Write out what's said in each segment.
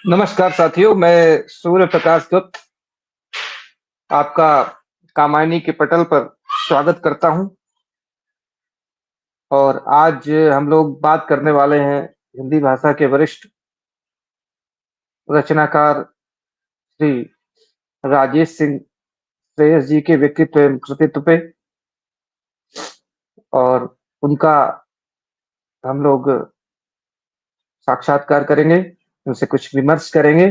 नमस्कार साथियों, मैं सूर्य प्रकाश गुप्त आपका कामायनी के पटल पर स्वागत करता हूं। और आज हम लोग बात करने वाले हैं हिंदी भाषा के वरिष्ठ रचनाकार श्री राजेश सिंह श्रेयस जी के व्यक्तित्व एवं कृतित्व पे। और उनका हम लोग साक्षात्कार करेंगे, उनसे कुछ विमर्श करेंगे,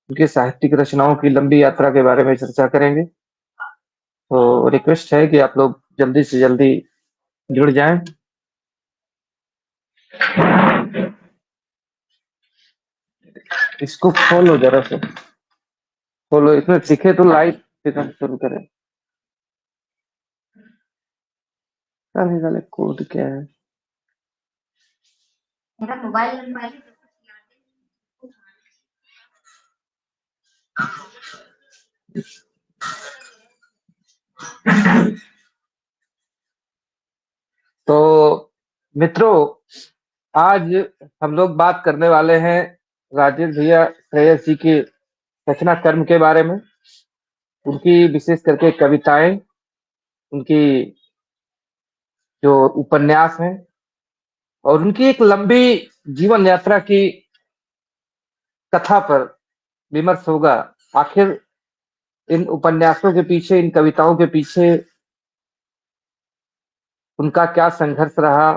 उनकी साहित्यिक रचनाओं की लंबी यात्रा के बारे में चर्चा करेंगे। तो रिक्वेस्ट है कि आप लोग जल्दी से जल्दी जुड़ जाएं। इसको खोलो जरा से, खोलो, इसमें दिखे तो लाइव दिखना शुरू करें। साले साले कोड क्या है? मेरा मोबाइल नंबर तो मित्रों, आज हम लोग बात करने वाले हैं राजेश भैया श्रेयस जी की रचना कर्म के बारे में, उनकी विशेष करके कविताएं, उनकी जो उपन्यास हैं और उनकी एक लंबी जीवन यात्रा की कथा पर विमर्श होगा। आखिर इन उपन्यासों के पीछे, इन कविताओं के पीछे उनका क्या संघर्ष रहा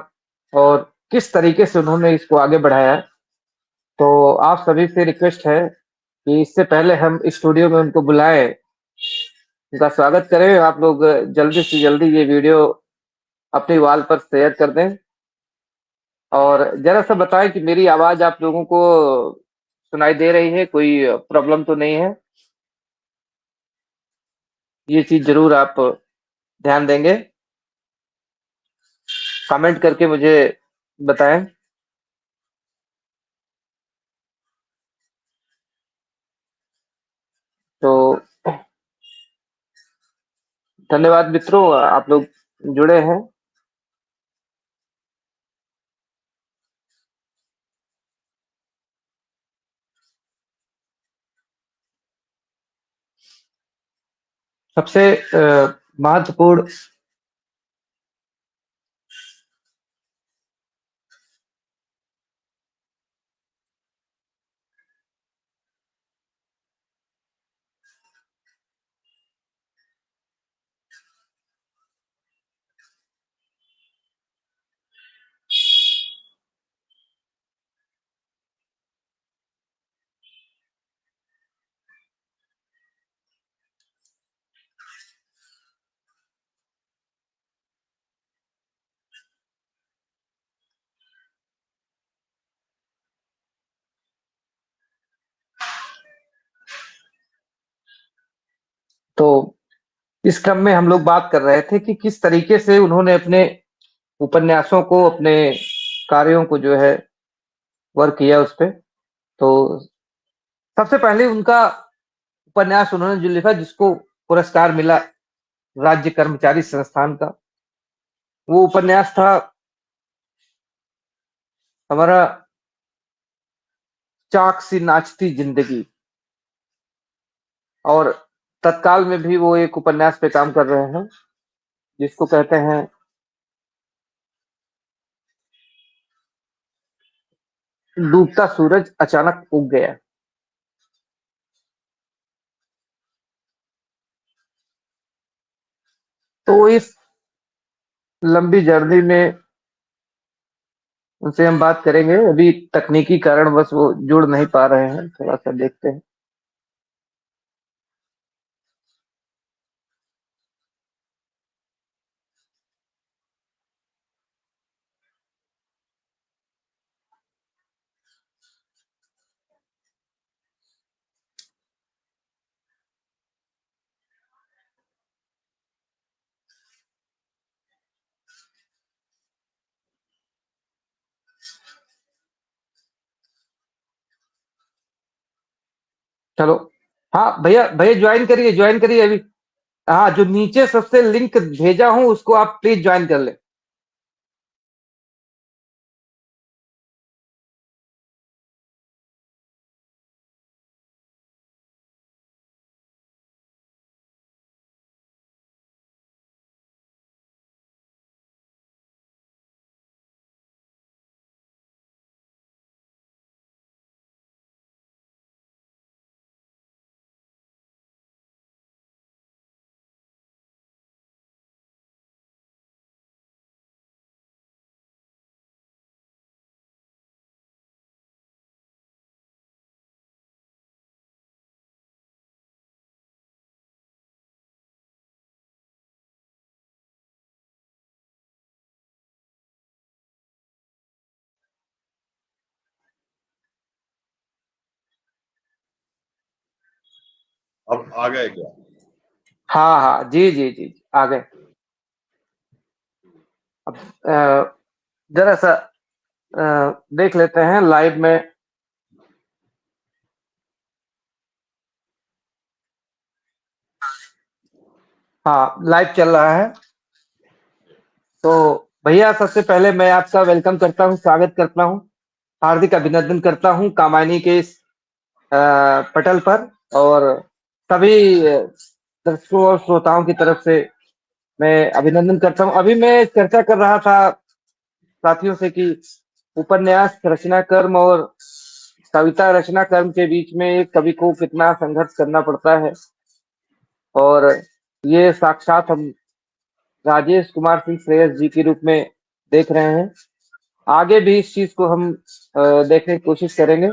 और किस तरीके से उन्होंने इसको आगे बढ़ाया। तो आप सभी से रिक्वेस्ट है कि इससे पहले हम स्टूडियो में उनको बुलाएं, उनका स्वागत करें। आप लोग जल्दी से जल्दी ये वीडियो अपनी वॉल पर शेयर कर दें और जरा सा बताएं कि मेरी आवाज आप लोगों को सुनाई दे रही है, कोई प्रॉब्लम तो नहीं है। ये चीज जरूर आप ध्यान देंगे, कमेंट करके मुझे बताएं। तो धन्यवाद मित्रों, आप लोग जुड़े हैं। सबसे महत्वपूर्ण तो इस क्रम में हम लोग बात कर रहे थे कि किस तरीके से उन्होंने अपने उपन्यासों को, अपने कार्यों को जो है वर्क किया उस पे। तो सबसे पहले उनका उपन्यास उन्होंने जो लिखा, जिसको पुरस्कार मिला राज्य कर्मचारी संस्थान का, वो उपन्यास था हमारा चाक सी नाचती जिंदगी। और तत्काल में भी वो एक उपन्यास पे काम कर रहे हैं जिसको कहते हैं डूबता सूरज अचानक उग गया। तो इस लंबी जर्नी में उनसे हम बात करेंगे। अभी तकनीकी कारण बस वो जुड़ नहीं पा रहे हैं, थोड़ा सा देखते हैं। चलो, हाँ भैया, भैया ज्वाइन करिए, ज्वाइन करिए अभी। हाँ, जो नीचे सबसे लिंक भेजा हूँ उसको आप प्लीज ज्वाइन कर ले। अब आ गए क्या? हाँ हाँ, जी जी जी, आ गए। अब जरा सा देख लेते हैं लाइव में। हाँ, लाइव चल रहा है। तो भैया, सबसे पहले मैं आपका वेलकम करता हूँ, स्वागत करता हूँ, हार्दिक अभिनंदन करता हूँ कामायनी के इस अ, पटल पर। और सभी दर्शकों और श्रोताओं की तरफ से मैं अभिनंदन करता हूँ। अभी मैं चर्चा कर रहा था साथियों से कि उपन्यास रचना कर्म और कविता रचना कर्म के बीच में एक कवि को कितना संघर्ष करना पड़ता है। और ये साक्षात हम राजेश कुमार सिंह श्रेयस जी के रूप में देख रहे हैं। आगे भी इस चीज को हम देखने की कोशिश करेंगे।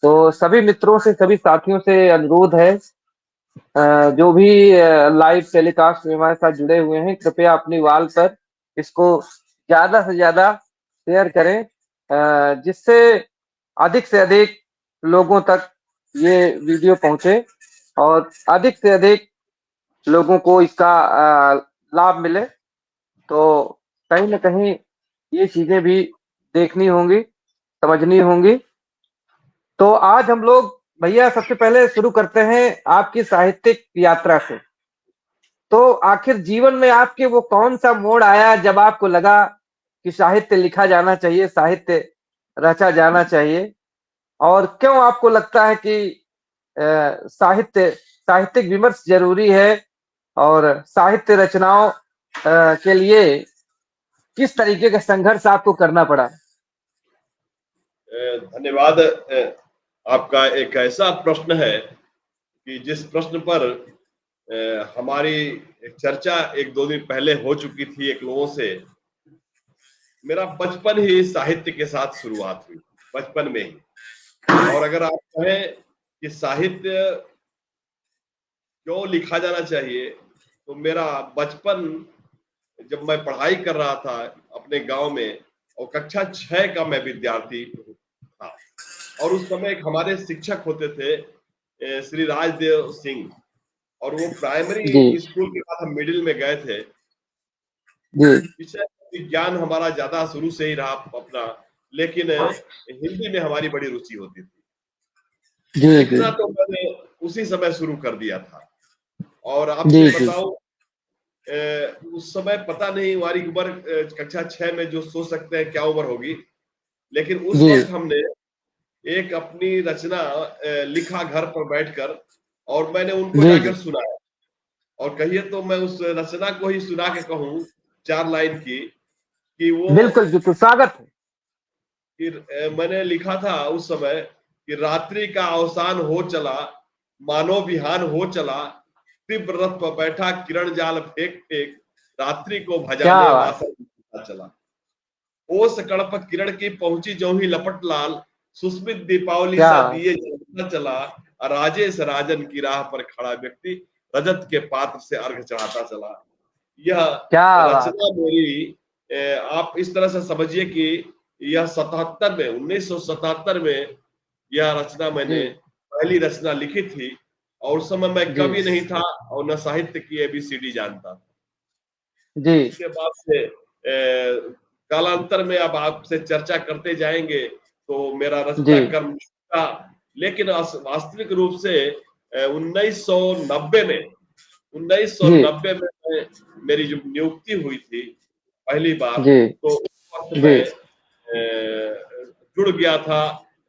तो सभी मित्रों से, सभी साथियों से अनुरोध है, जो भी लाइव टेलीकास्ट में हमारे साथ जुड़े हुए हैं, कृपया अपनी वॉल पर इसको ज्यादा से ज्यादा शेयर करें, जिससे अधिक से अधिक लोगों तक ये वीडियो पहुंचे और अधिक से अधिक लोगों को इसका लाभ मिले। तो कहीं ना कहीं ये चीजें भी देखनी होंगी, समझनी होंगी। तो आज हम लोग, भैया, सबसे पहले शुरू करते हैं आपकी साहित्यिक यात्रा से। तो आखिर जीवन में आपके वो कौन सा मोड़ आया जब आपको लगा कि साहित्य लिखा जाना चाहिए, साहित्य रचा जाना चाहिए? और क्यों आपको लगता है कि साहित्य, साहित्यिक विमर्श जरूरी है? और साहित्य रचनाओं के लिए किस तरीके का संघर्ष आपको करना पड़ा? धन्यवाद। आपका एक ऐसा प्रश्न है कि जिस प्रश्न पर हमारी एक चर्चा एक दो दिन पहले हो चुकी थी एक लोगों से। मेरा बचपन ही साहित्य के साथ शुरुआत हुई, बचपन में ही। और अगर आप कहें कि साहित्य क्यों लिखा जाना चाहिए, तो मेरा बचपन, जब मैं पढ़ाई कर रहा था अपने गांव में और कक्षा 6 का मैं विद्यार्थी था, और उस समय एक हमारे शिक्षक होते थे श्री राजदेव सिंह, और वो जी प्राइमरी स्कूल के बाद हम मिडिल में गए थे। जी विषय विज्ञान हमारा ज्यादा शुरू से ही रहा अपना, लेकिन हिंदी में हमारी बड़ी रुचि होती थी। जी जी लिखना तो मैंने उसी समय शुरू कर दिया था। और आपसे जी जी बताऊं, उस समय पता नहीं हमारी उम्र, कक्षा 6 में जो सोच सकते हैं क्या उम्र होगी, लेकिन उस जी वक्त हमने एक अपनी रचना लिखा घर पर बैठकर, और मैंने उनको जी जी जाकर सुनाया। और कहिए तो मैं उस रचना को ही सुना के कहूँ, 4 लाइन की, कि वो, बिल्कुल बिल्कुल, स्वागत है। कि मैंने लिखा था उस समय कि रात्रि का अवसान हो चला, मानो बिहान हो चला, तीव्र रथ पर बैठा किरण जाल फेंक फेंक, रात्रि को क्या भजाने बात! वासर चला। ओस कड़प किरण की पहुंची जो ही लपट लाल, सुस्मित दीपावली क्या सा बात! दिए जलता चला, राजेश राजन की राह पर खड़ा व्यक्ति रजत के पात्र से अर्घ चढ़ाता चला। यह क्या बात! रचना मेरी, आप इस तरह से समझिए कि यह 77 में, 1977 में यह रचना मैंने जी पहली रचना लिखी थी। और उस समय मैं जी कवि नहीं था और न साहित्य की एबीसीडी जानता। जी उसके बाद से कालांतर में अब आपसे चर्चा करते जाएंगे तो मेरा जी रचना कर्म था। लेकिन वास्तविक रूप से 1990 में, जी 1990 में मेरी जो नियुक्ति हुई थी पहली बार, जी तो उस वक्त जी मैं जुड़ गया था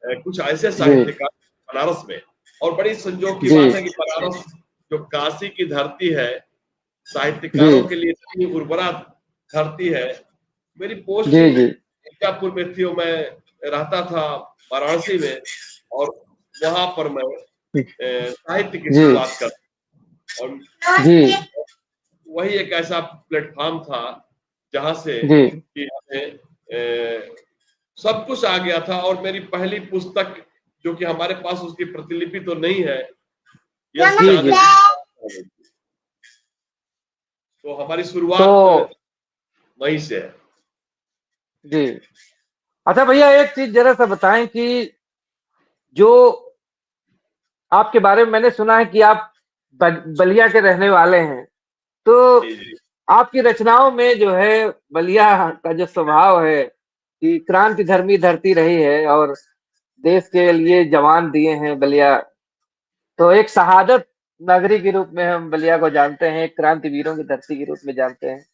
कुछ ऐसे जी साहित्यकार बनारस में। और बड़ी संजोग की जी बात है कि बनारस जो काशी की धरती है, जी साहित्यकारों के लिए इतनी उर्वरा धरती है। मेरी जी पोस्टिंग जी मिर्जापुर में थी और मैं रहता था वाराणसी में, और वहां पर मैं साहित्य की जी शुरुआत कर, और जी वही एक ऐसा प्लेटफॉर्म था जहां से जी कि हमें सब कुछ आ गया था। और मेरी पहली पुस्तक, जो कि हमारे पास उसकी प्रतिलिपि तो नहीं है, यश जी जी चांद, तो हमारी तो शुरुआत वहीं से है। जी, अच्छा भैया, एक चीज जरा सा बताएं कि जो आपके बारे में मैंने सुना है कि आप बलिया के रहने वाले हैं, तो जी जी। आपकी रचनाओं में जो है बलिया का जो स्वभाव है कि क्रांति धर्मी धरती रही है और देश के लिए जवान दिए हैं बलिया, तो एक शहादत नगरी के रूप में हम बलिया को जानते हैं, एक क्रांतिवीरों की धरती के रूप में जानते हैं।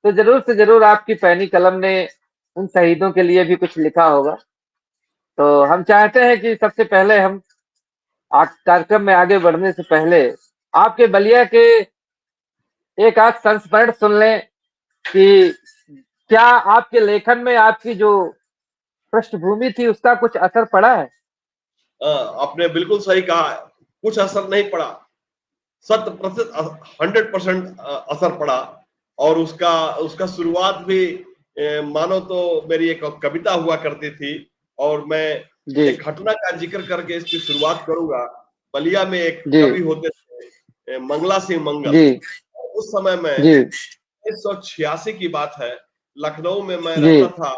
तो जरूर से जरूर आपकी पैनी कलम ने उन शहीदों के लिए भी कुछ लिखा होगा। तो हम चाहते हैं कि सबसे पहले हम कार्यक्रम में आगे बढ़ने से पहले आपके बलिया के एक आध संस्मरण सुन लें कि क्या आपके लेखन में आपकी जो पृष्ठभूमि थी उसका कुछ असर पड़ा है? आपने बिल्कुल सही कहा, कुछ असर नहीं पड़ा, 100% 100% असर पड़ा। और उसका उसका शुरुआत भी मानो तो मेरी एक कविता हुआ करती थी, और मैं जी एक घटना का जिक्र करके इसकी शुरुआत करूंगा। बलिया में एक जी कवि होते थे, मंगला सिंह मंगल। जी उस समय में जी 1986 की बात है, लखनऊ में मैं जी रहता था।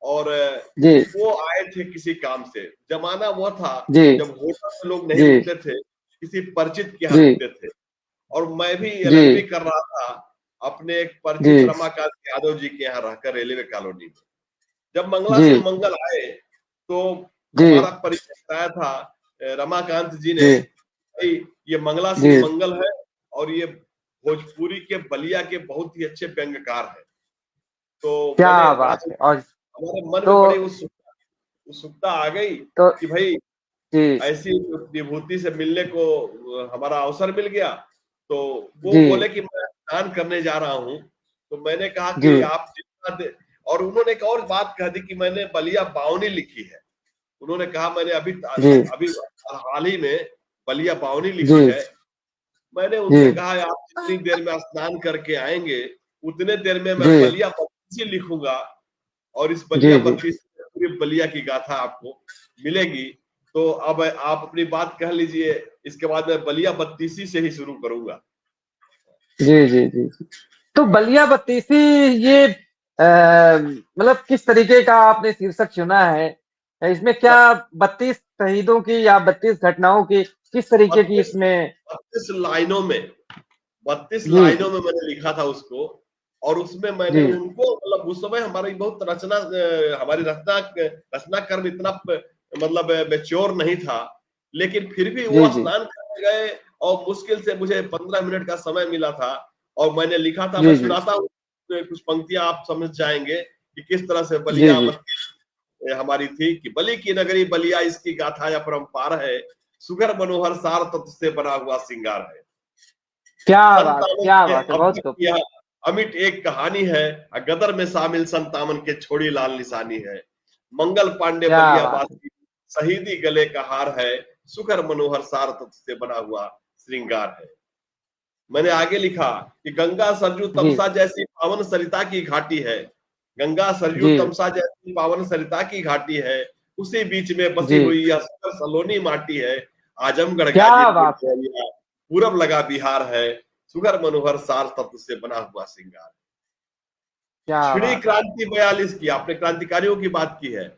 और जी वो आए थे किसी काम से। जमाना वो था जी जब होटल में लोग नहीं जी रुकते थे, किसी परिचित के यहाँ जी रुकते थे। और मैं भी जी एलएलबी कर रहा था अपने एक परिचित जी रमाकांत यादव जी के यहाँ रहकर, रेलवे कॉलोनी में। जब मंगला जी सिंह मंगल आए तो जी हमारा परिचय कराया था रमाकांत जी ने, जी भाई ये मंगला जी सिंह मंगल है, और ये भोजपुरी के बलिया के बहुत ही अच्छे व्यंग्यकार हैं। तो मैंने क्या कहा, बात है! और हमारे मन तो में बड़ी उत्सुकता आ गई तो कि भाई जी ऐसी विभूति से मिलने को हमारा अवसर मिल गया। तो वो जी बोले कि मैं स्नान करने जा रहा हूँ। तो मैंने कहा जी कि आप जितना दे। और उन्होंने एक और बात कह दी कि मैंने बलिया बावनी लिखी है। उन्होंने कहा मैंने अभी जी अभी हाल ही में बलिया बावनी जी लिखी है। मैंने जी उनसे कहा आप जितनी देर में स्नान करके आएंगे उतने देर में मैं जी बलिया बत्तीसी लिखूंगा, और इस बलिया जी जी बत्तीसी में पूरी बलिया की गाथा आपको मिलेगी। तो अब आप अपनी बात कह लीजिए, इसके बाद मैं बलिया बत्तीसी से ही शुरू करूंगा। जी जी जी जी। तो बलिया बत्तीसी ये मतलब किस तरीके का आपने शीर्षक चुना है? इसमें क्या 32 शहीदों की या 32 घटनाओं की किस तरीके की बत्तीस इसमें? 32 जी लाइनों में मैंने लिखा था उसको। और उसमें मैंने जी उनको, मतलब उस समय हमारी बहुत रचना, हमारी रचना कर्म इतना मतलब मैच्योर नहीं था। लेकिन फिर भी जी वो जी स्नान करने गए, और मुश्किल से मुझे 15 मिनट का समय मिला था। और मैंने लिखा था, मैं जी जी सुनाता हूँ कुछ पंक्तियां, आप समझ जाएंगे कि किस तरह से जी बलिया जी हमारी थी। कि बलि की नगरी बलिया, इसकी गाथा या परंपार है, सुगर मनोहर सार तत्व से बना हुआ श्रृंगार है। संतावन क्या के बात है! अब बहुत तक खूब। यह अमिट एक कहानी है, गदर में शामिल संतावन के छोड़ी लाल निशानी है। मंगल पांडे क्या बात है! बलियाबासी, शहीदी गले का हार है, सुखर मनोहर सार तत्व से बना हुआ श्रृंगार है। मैंने आगे लिखा कि गंगा सरजू जी तमसा जैसी पावन सरिता की घाटी है। गंगा सरजू जी तमसा जैसी पावन सरिता की घाटी है, उसी बीच में बसी जी हुई यह सुंदर सलोनी माटी है। आजमगढ़ क्या गाजीपुर बात है! देवरिया, पूरब लगा बिहार है, सुगर मनोहर सार तत्व से बना हुआ श्रृंगार। क्या छिड़ी बात है! क्रांति 42 की, आपने क्रांतिकारियों की बात की है।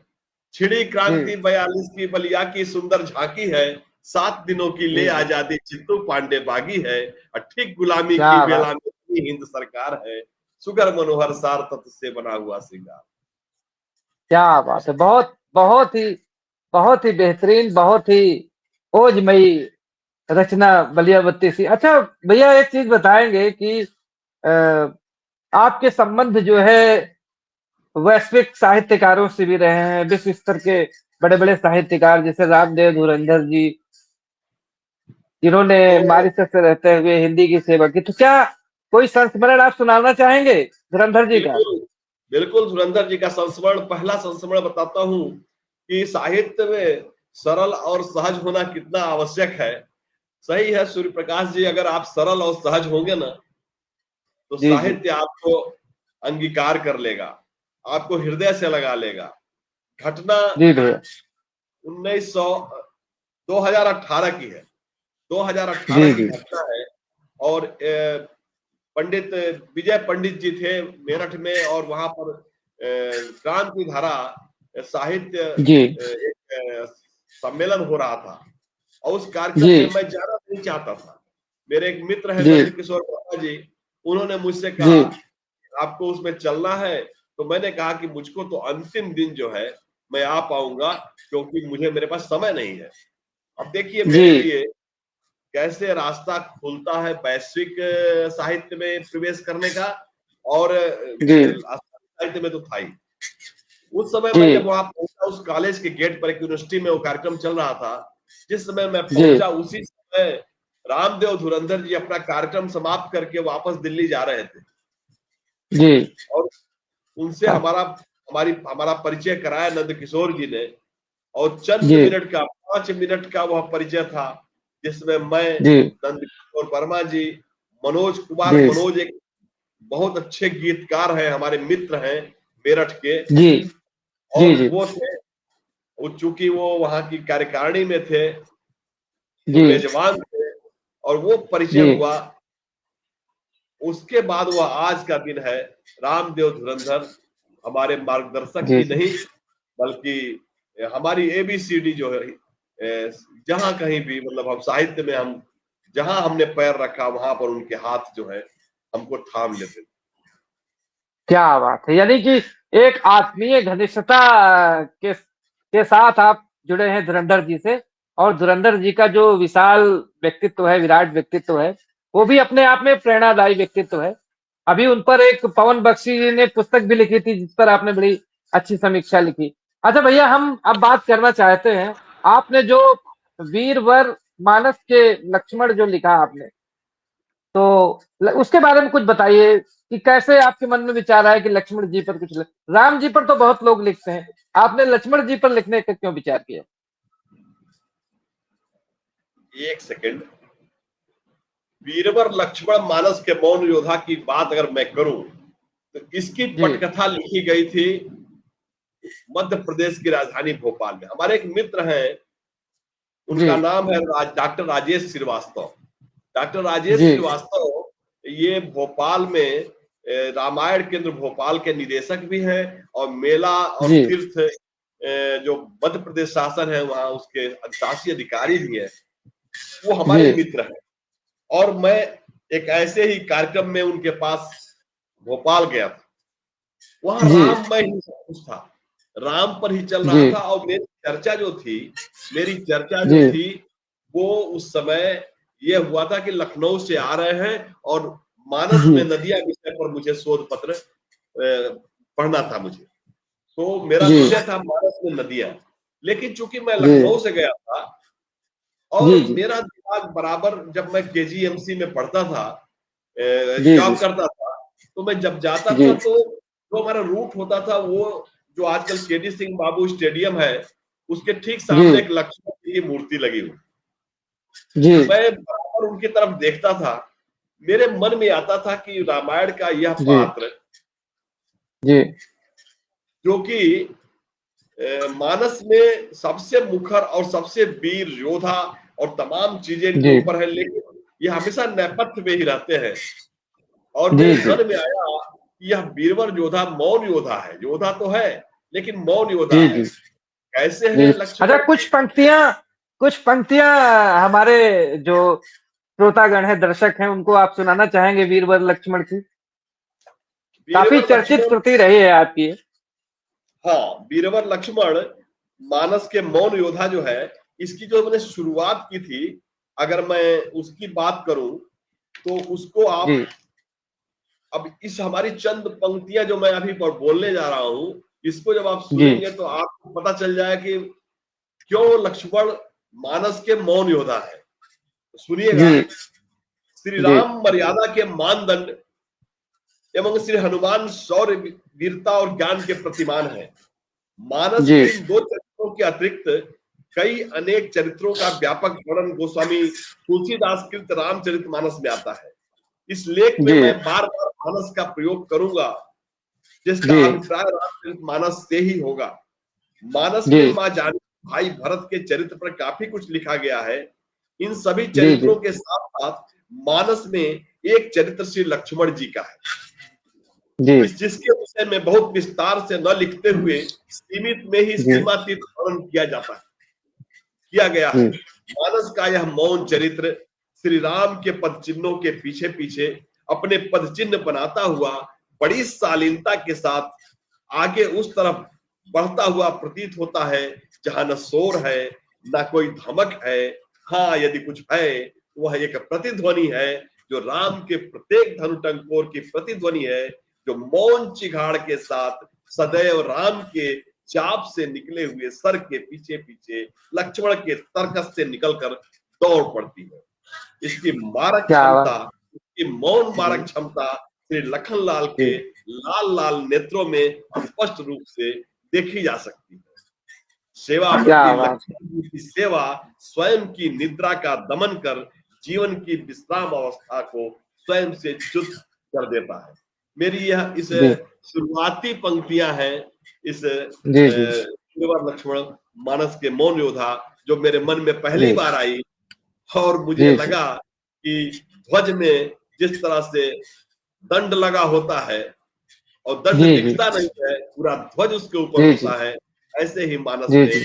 छिड़ी जी क्रांति 42 की बलिया की सुंदर झांकी है, 7 दिनों की ले जी जी आजादी चित्तू पांडे बागी है, और ठीक गुलामी की क्या बात बेला में हिंद सरकार है, सुगर मनोहर सार तत्व से बना हुआ श्रृंगार। क्या बात है! बहुत बहुत ही बेहतरीन, बहुत ही ओजमयी रचना बलिया बत्तीसी। अच्छा भैया एक चीज बताएंगे कि अ, आपके संबंध जो है वैश्विक साहित्यकारों से भी रहे हैं, विश्व स्तर के बड़े बड़े साहित्यकार जैसे रामदेव धुरंधर जी, जिन्होंने तो मॉरिशस से रहते हुए हिंदी की सेवा की। तो क्या कोई संस्मरण आप सुनाना चाहेंगे धुरंधर जी का? बिल्कुल, बिल्कुल धुरंधर जी का संस्मरण, पहला संस्मरण बताता हूँ कि साहित्य में सरल और सहज होना कितना आवश्यक है। सही है सूर्य प्रकाश जी, अगर आप सरल और सहज होंगे ना, तो जी जी साहित्य आपको अंगीकार कर लेगा, आपको हृदय से लगा लेगा। घटना जी भैया 1900 2018 की है, 2018 जी की जी घटना है। और पंडित विजय पंडित जी थे मेरठ में, और वहां पर क्रांति धारा साहित्य जी एक सम्मेलन हो रहा था। और उस कार्यक्रम जी में मैं जाना नहीं चाहता था, मेरे एक मित्र है जी नंद किशोर वर्मा जी, उन्होंने मुझसे जी कहा आपको उसमें चलना है, तो मैंने कहा कि मुझको तो अंतिम दिन जो है मैं आ पाऊंगा, क्योंकि मुझे मेरे पास समय नहीं है। अब देखिए जी मेरे लिए कैसे रास्ता खुलता है वैश्विक साहित्य में प्रवेश करने का, और जी साहित्य में तो था ही। उस समय जी मैं जब वहां पहुंचा, उस कॉलेज के गेट पर एक यूनिवर्सिटी में वो कार्यक्रम चल रहा था, जिस समय मैं जी पहुंचा उसी समय रामदेव धुरंधर जी अपना कार्यक्रम समाप्त करके वापस दिल्ली जा रहे थे, जी और उनसे हमारा परिचय कराया नंद किशोर जी ने, और चंद जी मिनट का 5 मिनट का वह परिचय था, जिसमें मैं, जी नंद किशोर वर्मा जी, मनोज कुमार, जी मनोज एक बहुत अच्छे गीतकार हैं, हमारे मित्र हैं मेरठ के, जी और जी जी वो थे, वो चूंकि वो वहां की कार्यकारिणी में थे, वो जी मेजबान थे, और वो परिचय जी हुआ। उसके बाद वह आज का दिन है, रामदेव धुरंधर हमारे मार्गदर्शक जी ही नहीं, बल्कि हमारी एबीसीडी जो है, जहां कहीं भी मतलब हम साहित्य में हम जहां हमने पैर रखा वहां पर उनके हाथ जो है हमको थाम लेते थे। क्या बात है, यानी कि एक आत्मीय घनिष्ठता के साथ आप जुड़े हैं धुरंधर जी से, और धुरंधर जी का जो विशाल व्यक्तित्व है, विराट व्यक्तित्व है, वो भी अपने आप में प्रेरणादायी व्यक्तित्व है। अभी उन पर एक पवन बख्शी जी ने पुस्तक भी लिखी थी, जिस पर आपने बड़ी अच्छी समीक्षा लिखी। अच्छा भैया, हम अब बात करना चाहते हैं, आपने जो वीरवर मानस के लक्ष्मण जो लिखा आपने, तो उसके बारे में कुछ बताइए कि कैसे आपके मन में विचार आया कि लक्ष्मण जी पर कुछ राम जी पर तो बहुत लोग लिखते हैं, आपने लक्ष्मण जी पर लिखने का क्यों विचार किया? एक सेकंड, वीरवर लक्ष्मण मानस के मौन योद्धा की बात अगर मैं करूं, तो इसकी जी पटकथा लिखी गई थी मध्य प्रदेश की राजधानी भोपाल में। हमारे एक मित्र हैं, जी उनका नाम है डॉक्टर राजेश श्रीवास्तव। डॉक्टर राजेश जी श्रीवास्तव ये भोपाल में रामायण केंद्र भोपाल के निदेशक भी हैं, और मेला और जी तीर्थ जो मध्य प्रदेश शासन है वहां उसके शासी अधिकारी भी हैं। वो जी हमारे मित्र हैं, और मैं एक ऐसे ही कार्यक्रम में उनके पास भोपाल गया था। वहां जी राममय ही सब कुछ था, राम पर ही चल जी रहा था, और मेरी चर्चा जो जी थी वो उस समय ये हुआ था कि लखनऊ से आ रहे हैं, और मानस जी में नदियां विषय पर मुझे शोध पत्र पढ़ना था मुझे। तो मेरा जी विषय था मानस में नदियां, लेकिन चूंकि मैं जी लखनऊ से गया था, जी और जी मेरा दिमाग बराबर, जब मैं केजीएमसी में पढ़ता था, जी जी जॉब करता था, तो मैं जब जाता जी था तो जो हमारा रूट होता था, वो जो आजकल केडी सिंह बाबू स्टेडियम है, उसके ठीक जी सामने एक लक्ष्मण जी की मूर्ति लगी हुई। जी मैं बराबर उनकी तरफ देखता था, मेरे मन में आता था कि रामायण का यह जी पात्र, जी जो कि मानस में सबसे मुखर और सबसे वीर योद्धा और तमाम चीजें इनके जी ऊपर है, लेकिन ये हमेशा नेपथ्य में ही रहते हैं। और जी मेरे जी मन में आया कि यह बीरबल योद्धा मौन योद्धा है, योद्धा तो है लेकिन मौन योद्धा जी है। जी कैसे जी। है अच्छा, लक्ष्मण जी? कुछ पंक्तियां हमारे जो श्रोतागण है, दर्शक हैं, उनको आप सुनाना चाहेंगे वीरवर लक्ष्मण की? काफी बीरबल चर्चित लक्ष्मण, कृति रही है आपकी। हाँ, बीरबल लक्ष्मण मानस के मौन योद्धा जो है, इसकी जो मैंने शुरुआत की थी, अगर मैं उसकी बात करूं, तो उसको जी आप, अब इस हमारी चंद पंक्तियां जो मैं अभी बोलने जा रहा हूं, इसको जब आप जी सुनेंगे तो आपको पता चल जाए कि क्यों लक्ष्मण मानस के मौन योद्धा है। तो सुनिएगा, जी श्री जी राम मर्यादा के मानदंड एवं श्री हनुमान शौर्य, वीरता और ज्ञान के प्रतिमान है। मानस जी के इन दो चरित्रों के अतिरिक्त कई अनेक चरित्रों का व्यापक वर्णन गोस्वामी तुलसीदास कृत रामचरितमानस में आता है। इस लेख में जी मैं बार बार मानस का प्रयोग करूंगा, जिसका जी अभिप्राय रामचरितमानस से ही होगा। मानस जी में मां जानकी, भाई भरत के चरित्र पर काफी कुछ लिखा गया है। इन सभी जी जी चरित्रों के साथ साथ मानस में एक चरित्र श्री लक्ष्मण जी का है, जी इस जिसके विषय में बहुत विस्तार से न लिखते हुए सीमित में ही जी सीमातीत वर्णन किया गया है। मानस का यह मौन चरित्र श्री राम के पद चिन्हों के पीछे पीछे अपने पद चिन्ह बनाता हुआ बड़ी शालीनता के साथ आगे उस तरफ बढ़ता हुआ प्रतीत होता है जहां न शोर है न कोई धमक है। हाँ, यदि कुछ है वह एक प्रतिध्वनि है, जो राम के प्रत्येक धनुटंकोर की प्रतिध्वनि है, जो मौन चिघाड़ के साथ सदैव राम के चाप से निकले हुए सर के पीछे पीछे लक्ष्मण के तर्कस से निकलकर दौड़ पड़ती है। इसकी मारक क्या क्षमता, बात। इसकी मौन मारक जी क्षमता श्री लखनलाल जी के लाल लाल नेत्रों में स्पष्ट रूप से देखी जा सकती है। क्या सेवापति बात। लक्ष्मण जी की सेवा स्वयं की निद्रा का दमन कर जीवन की विश्राम अवस्था को स्वयं से च्युत कर देता है। मेरी यह इस जी शुरुआती पंक्तियां हैं इस जी जी वीरवर लक्ष्मण मानस के मौन योद्धा, जो मेरे मन में पहली जी बार आई और मुझे जी जी लगा कि ध्वज में जिस तरह से दंड लगा होता है और दंड जी जी दिखता नहीं है, पूरा ध्वज उसके ऊपर जी जी होता है, ऐसे ही मानस जी में जी।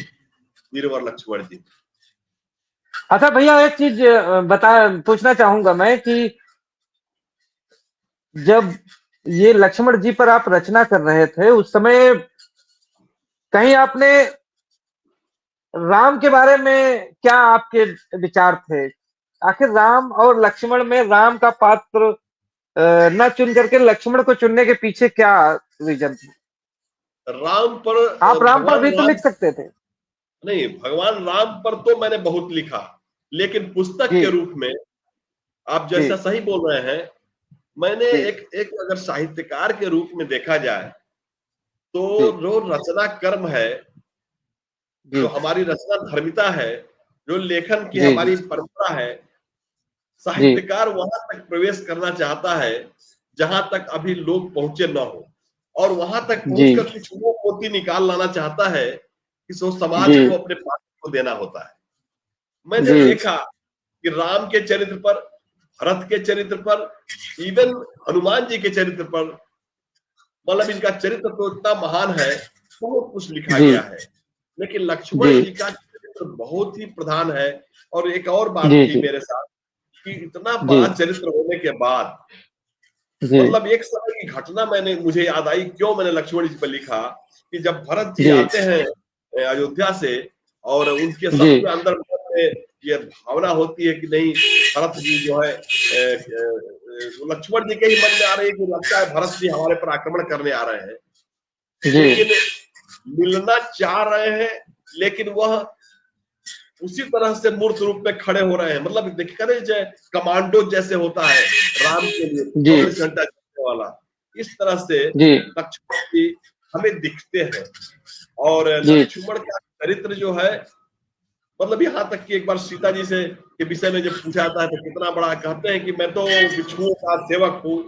वीरवर लक्ष्मण जी। अच्छा भैया, एक चीज बता पूछना चाहूंगा मैं कि जब ये लक्ष्मण जी पर आप रचना कर रहे थे उस समय कहीं आपने राम के बारे में क्या आपके विचार थे? आखिर राम और लक्ष्मण में राम का पात्र न चुन करके लक्ष्मण को चुनने के पीछे क्या रीजन था? राम पर आप राम पर भगवान भी तो लिख राम सकते थे। नहीं, भगवान राम पर तो मैंने बहुत लिखा, लेकिन पुस्तक जी के रूप में आप जी जैसा सही बोल रहे हैं, मैंने जी एक एक अगर साहित्यकार के रूप में देखा जाए तो जी जो रचना कर्म है, जी जो हमारी रचना धर्मिता है, जो लेखन की जी जी हमारी परंपरा है, जी साहित्यकार वहां तक प्रवेश करना चाहता है जहां तक अभी लोग पहुंचे न हो, और वहां तक जी पहुंचकर कुछ वो मोती निकाल लाना चाहता है कि सो समाज जी को अपने पात्र को देना होता है। मैंने जी देखा कि राम के चरित्र पर, भरत के चरित्र पर, इवन हनुमान जी के चरित्र पर, मतलब इनका चरित्र तो इतना महान है, बहुत कुछ लिखा जी गया है, लेकिन लक्ष्मण जी जी का चरित्र बहुत ही प्रधान है। और एक और बात जी थी जी मेरे साथ कि इतना जी बड़ा चरित्र होने के बाद, जी मतलब एक समय की घटना मैंने मुझे याद आई, क्यों मैंने लक्ष्मण जी पर लिखा कि जब भरत जी जी आते हैं अयोध्या से, और उनके जी सबके अंदर में ये भावना होती है कि नहीं, भरत जी जो है लक्ष्मण जी के ही मन में आ रही है कि लगता है भरत जी हमारे पर आक्रमण करने आ रहे हैं, जी लेकिन मिलना चाह रहे हैं, लेकिन वह उसी तरह से मूर्त रूप में खड़े हो रहे हैं। मतलब देखिए जैसे कमांडो जैसे होता है राम के लिए जी 24 घंटा चलने वाला, इस तरह से जी लक्ष्मण जी हमें दिखते हैं। और जी लक्ष्मण का चरित्र जो है, मतलब यहाँ तक कि एक बार सीता जी से के विषय में जब पूछा जाता है तो कितना बड़ा कहते हैं कि मैं तो बिच्छुओं का सेवक हूँ,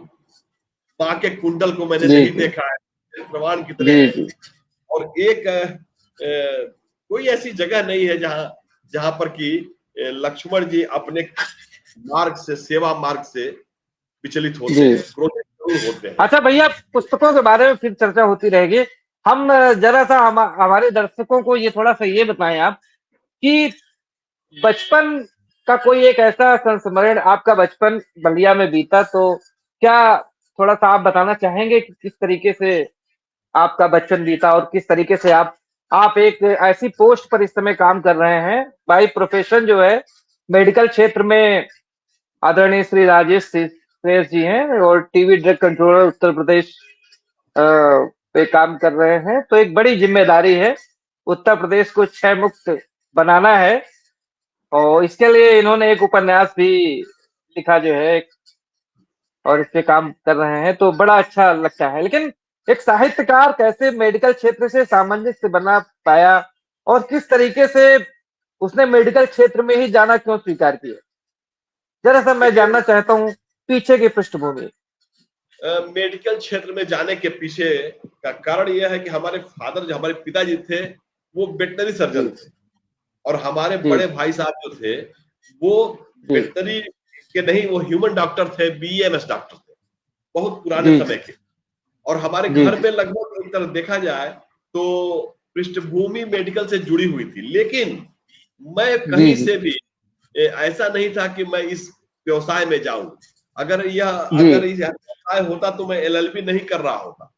माँ के कुंडल को मैंने जी नहीं जी देखा है, प्रमाण कितने जी हैं। जी और एक कोई ऐसी जगह नहीं है जहां जहां पर कि लक्ष्मण जी अपने मार्ग से, सेवा मार्ग से विचलित होते जी। हैं, क्रोधित जरूर होते हैं। अच्छा भैया, पुस्तकों के बारे में फिर चर्चा होती रहेगी। हम जरा सा हमारे दर्शकों को ये थोड़ा सा ये बताएं आप कि बचपन का कोई एक ऐसा संस्मरण, आपका बचपन बलिया में बीता, तो क्या थोड़ा सा आप बताना चाहेंगे कि किस तरीके से आपका बचपन बीता और किस तरीके से आप एक ऐसी पोस्ट पर इस समय काम कर रहे हैं, बाई प्रोफेशन जो है मेडिकल क्षेत्र में आदरणीय श्री राजेश श्रेयस जी हैं और TV drug controller Uttar Pradesh पे काम कर रहे हैं, तो एक बड़ी जिम्मेदारी है। उत्तर प्रदेश को क्षय मुक्त बनाना है और इसके लिए इन्होंने एक उपन्यास भी लिखा जो है, और इस पे काम कर रहे हैं, तो बड़ा अच्छा लगता है। लेकिन एक साहित्यकार कैसे मेडिकल क्षेत्र से सामंजस्य बना पाया और किस तरीके से उसने मेडिकल क्षेत्र में ही जाना क्यों स्वीकार किया, जरा सा मैं देखिए, जानना चाहता हूँ पीछे की पृष्ठभूमि। मेडिकल क्षेत्र में जाने के पीछे का कारण यह है कि हमारे फादर, जो हमारे पिताजी थे, वो वेटनरी सर्जन जी थे, और हमारे जी बड़े भाई साहब जो थे वो जी वेटनरी के नहीं, वो ह्यूमन डॉक्टर थे, बीएमएस डॉक्टर थे, बहुत पुराने जी समय के। और हमारे जी घर में लगभग एक तरह देखा जाए तो पृष्ठभूमि मेडिकल से जुड़ी हुई थी, लेकिन मैं जी कहीं जी से भी ऐसा नहीं था कि मैं इस व्यवसाय में जाऊं। अगर जी यह व्यवसाय होता तो मैं एलएलबी नहीं कर रहा होता।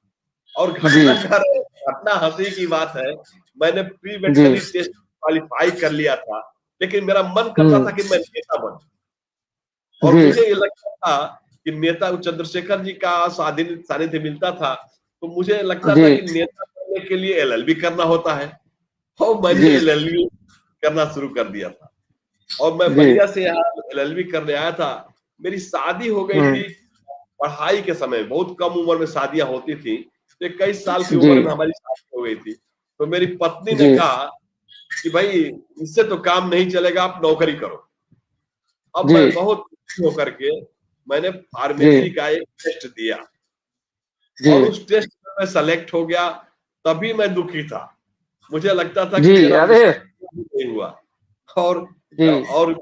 और जी घटना हंसी की बात है, मैंने प्री जी वेटनरी टेस्ट क्वालिफाई कर लिया था, लेकिन मेरा मन करता था हम्म कि मैं नेता बनूं। और जी मुझे ये लगता था कि नेता चंद्रशेखर जी का सानिध्य मिलता था, तो मुझे लगता जी था कि नेता बनने के लिए एलएलबी करना होता है। और मैंने जी एलएलबी करना शुरू कर दिया था। और मैं जी बलिया से यहाँ एलएलबी करने आया था। मेरी शादी हो गई हम्म थी पढ़ाई के समय, बहुत कम उम्र में शादियां होती थी, तो 21 साल की जी उम्र में हमारी शादी हो गई थी। तो मेरी पत्नी ने जी कहा कि भाई इससे तो काम नहीं चलेगा, आप नौकरी करो। अब जी मैं बहुत खुश होकर के मैंने जी फार्मेसी का एक टेस्ट दिया, जी और उस टेस्ट में मैं सेलेक्ट हो गया। तभी मैं दुखी था, मुझे लगता था कि जी मेरा अरे नहीं हुआ। और जी और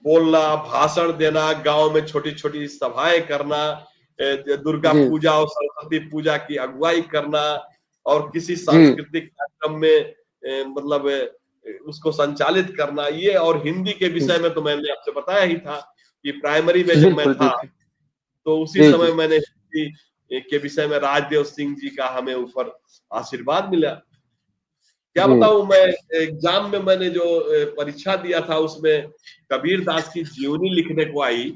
बोलना, भाषण देना, गांव में छोटी छोटी सभाएं करना, दुर्गा जी पूजा और सरस्वती पूजा की अगुवाई करना, और किसी जी सांस्कृतिक कार्यक्रम में मतलब उसको संचालित करना, ये और हिंदी के विषय में तो मैंने आपसे बताया ही था कि प्राइमरी में जब मैं बिल्कुल था, बिल्कुल तो उसी जी समय जी मैंने हिंदी के विषय में राजदेव सिंह जी का हमें ऊपर आशीर्वाद मिला। क्या जी बताऊं, मैं एग्जाम में मैंने जो परीक्षा दिया था उसमें कबीर दास की जीवनी लिखने को आई,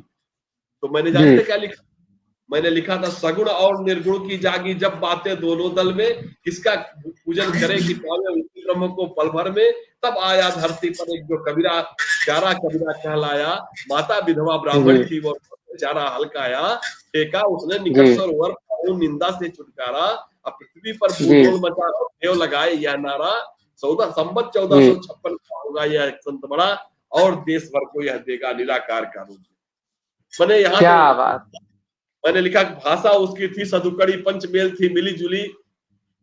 तो मैंने जी जानते क्या लिखा? मैंने लिखा था, सगुण और निर्गुण की जागी जब बातें दोनों दल में, किसका पूजन करे कि पावे उसी ब्रह्म को पल भर में, तब आया धरती पर एक जो कबीरा प्यारा कबीरा कहलाया, माता विधवा जी ब्राह्मण थी वो बेचारा हल्काया, टेका उसने जी निकट सरोवर पाऊं निंदा से छुटकारा, अब पृथ्वी पर जी भूडोल मचा और देव लगाए यह नारा, 14 संवत जी 1456 का होगा यह संत बड़ा, और देश भर को यह देगा निराकार का रूप। मैंने यहाँ तो क्या बात मैंने लिखा भाषा उसकी थी सदुकड़ी पंचमेल थी मिली जुली।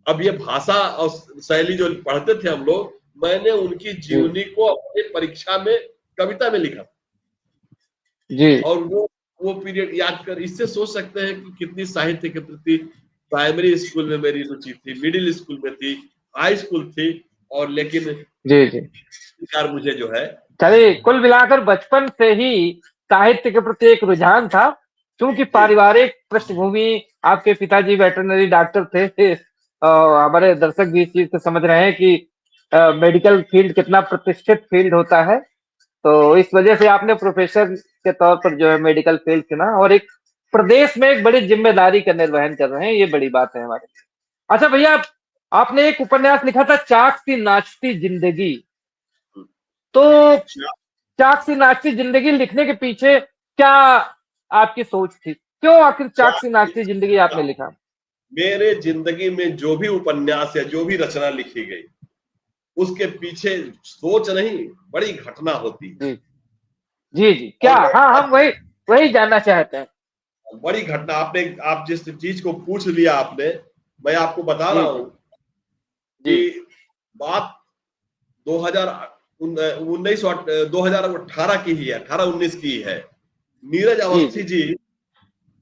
अब ये भाषा और शैली जो पढ़ते थे हम लोग, मैंने उनकी जी जीवनी को अपने परीक्षा में कविता में लिखा। जी और वो पीरियड याद कर इससे सोच सकते हैं कि कितनी साहित्य के प्रति प्राइमरी स्कूल में मेरी रुचि थी, मिडिल स्कूल में थी, हाई स्कूल थी, और लेकिन जी जी यार मुझे जो है चलिए कुल मिलाकर बचपन से ही साहित्य के प्रति एक रुझान था। क्योंकि जी पारिवारिक पृष्ठभूमि, आपके पिताजी वेटरनरी डॉक्टर थे। हमारे दर्शक भी इस चीज को समझ रहे हैं कि मेडिकल फील्ड कितना प्रतिष्ठित फील्ड होता है। तो इस वजह से आपने प्रोफेसर के तौर पर जो है मेडिकल फील्ड चुना, और एक प्रदेश में एक बड़ी जिम्मेदारी का निर्वहन कर रहे हैं, ये बड़ी बात है हमारे। अच्छा भैया, आपने एक उपन्यास लिखा था, चाक सी नाचती जिंदगी। तो चाक सी नाचती जिंदगी लिखने के पीछे क्या आपकी सोच थी? क्यों आखिर चाक सी नाचती जिंदगी आपने लिखा? मेरे जिंदगी में जो भी उपन्यास या जो भी रचना लिखी गई, उसके पीछे सोच नहीं, बड़ी घटना होती है। जी जी जी क्या? और मैं हाँ, हम आज वही वही जानना चाहते हैं। बड़ी घटना, आप जिस चीज को पूछ लिया आपने, मैं आपको बता रहा जी हूं जी जी कि बात 2000 19 2018 की ही है, 18-19 की है। नीरज जी अवस्थी जी जी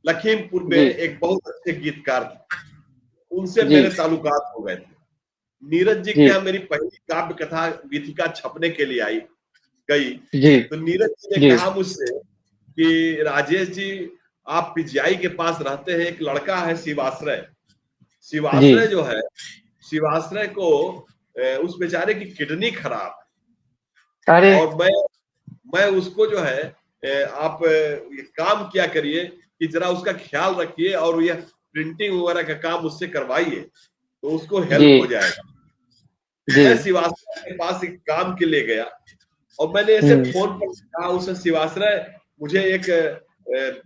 लखीमपुर में जी एक बहुत अच्छे गीतकार थे, उनसे जी मेरे ताल्लुकात हो गए थे। नीरज जी के जी यहाँ मेरी पहली काव्य कथा गीतिका छपने के लिए आई गई, जी तो नीरज जी ने जी कहा मुझसे कि राजेश जी, आप पीजीआई के पास रहते हैं, एक लड़का है शिवाश्रय, जी शिवाश्रय जो है, शिवाश्रय को उस बेचारे की किडनी खराब अरे है, और मैं उसको जो है आप ये काम किया करिए कि जरा उसका ख्याल रखिए, और यह प्रिंटिंग वगैरह का काम उससे करवाइए, तो उसको जी हेल्प हो जाएगा। जी मैं शिवाश्रय के पास एक काम के लिए गया, और मैंने ऐसे हम्म फोन पर कहा उसे, शिवाश्रय मुझे एक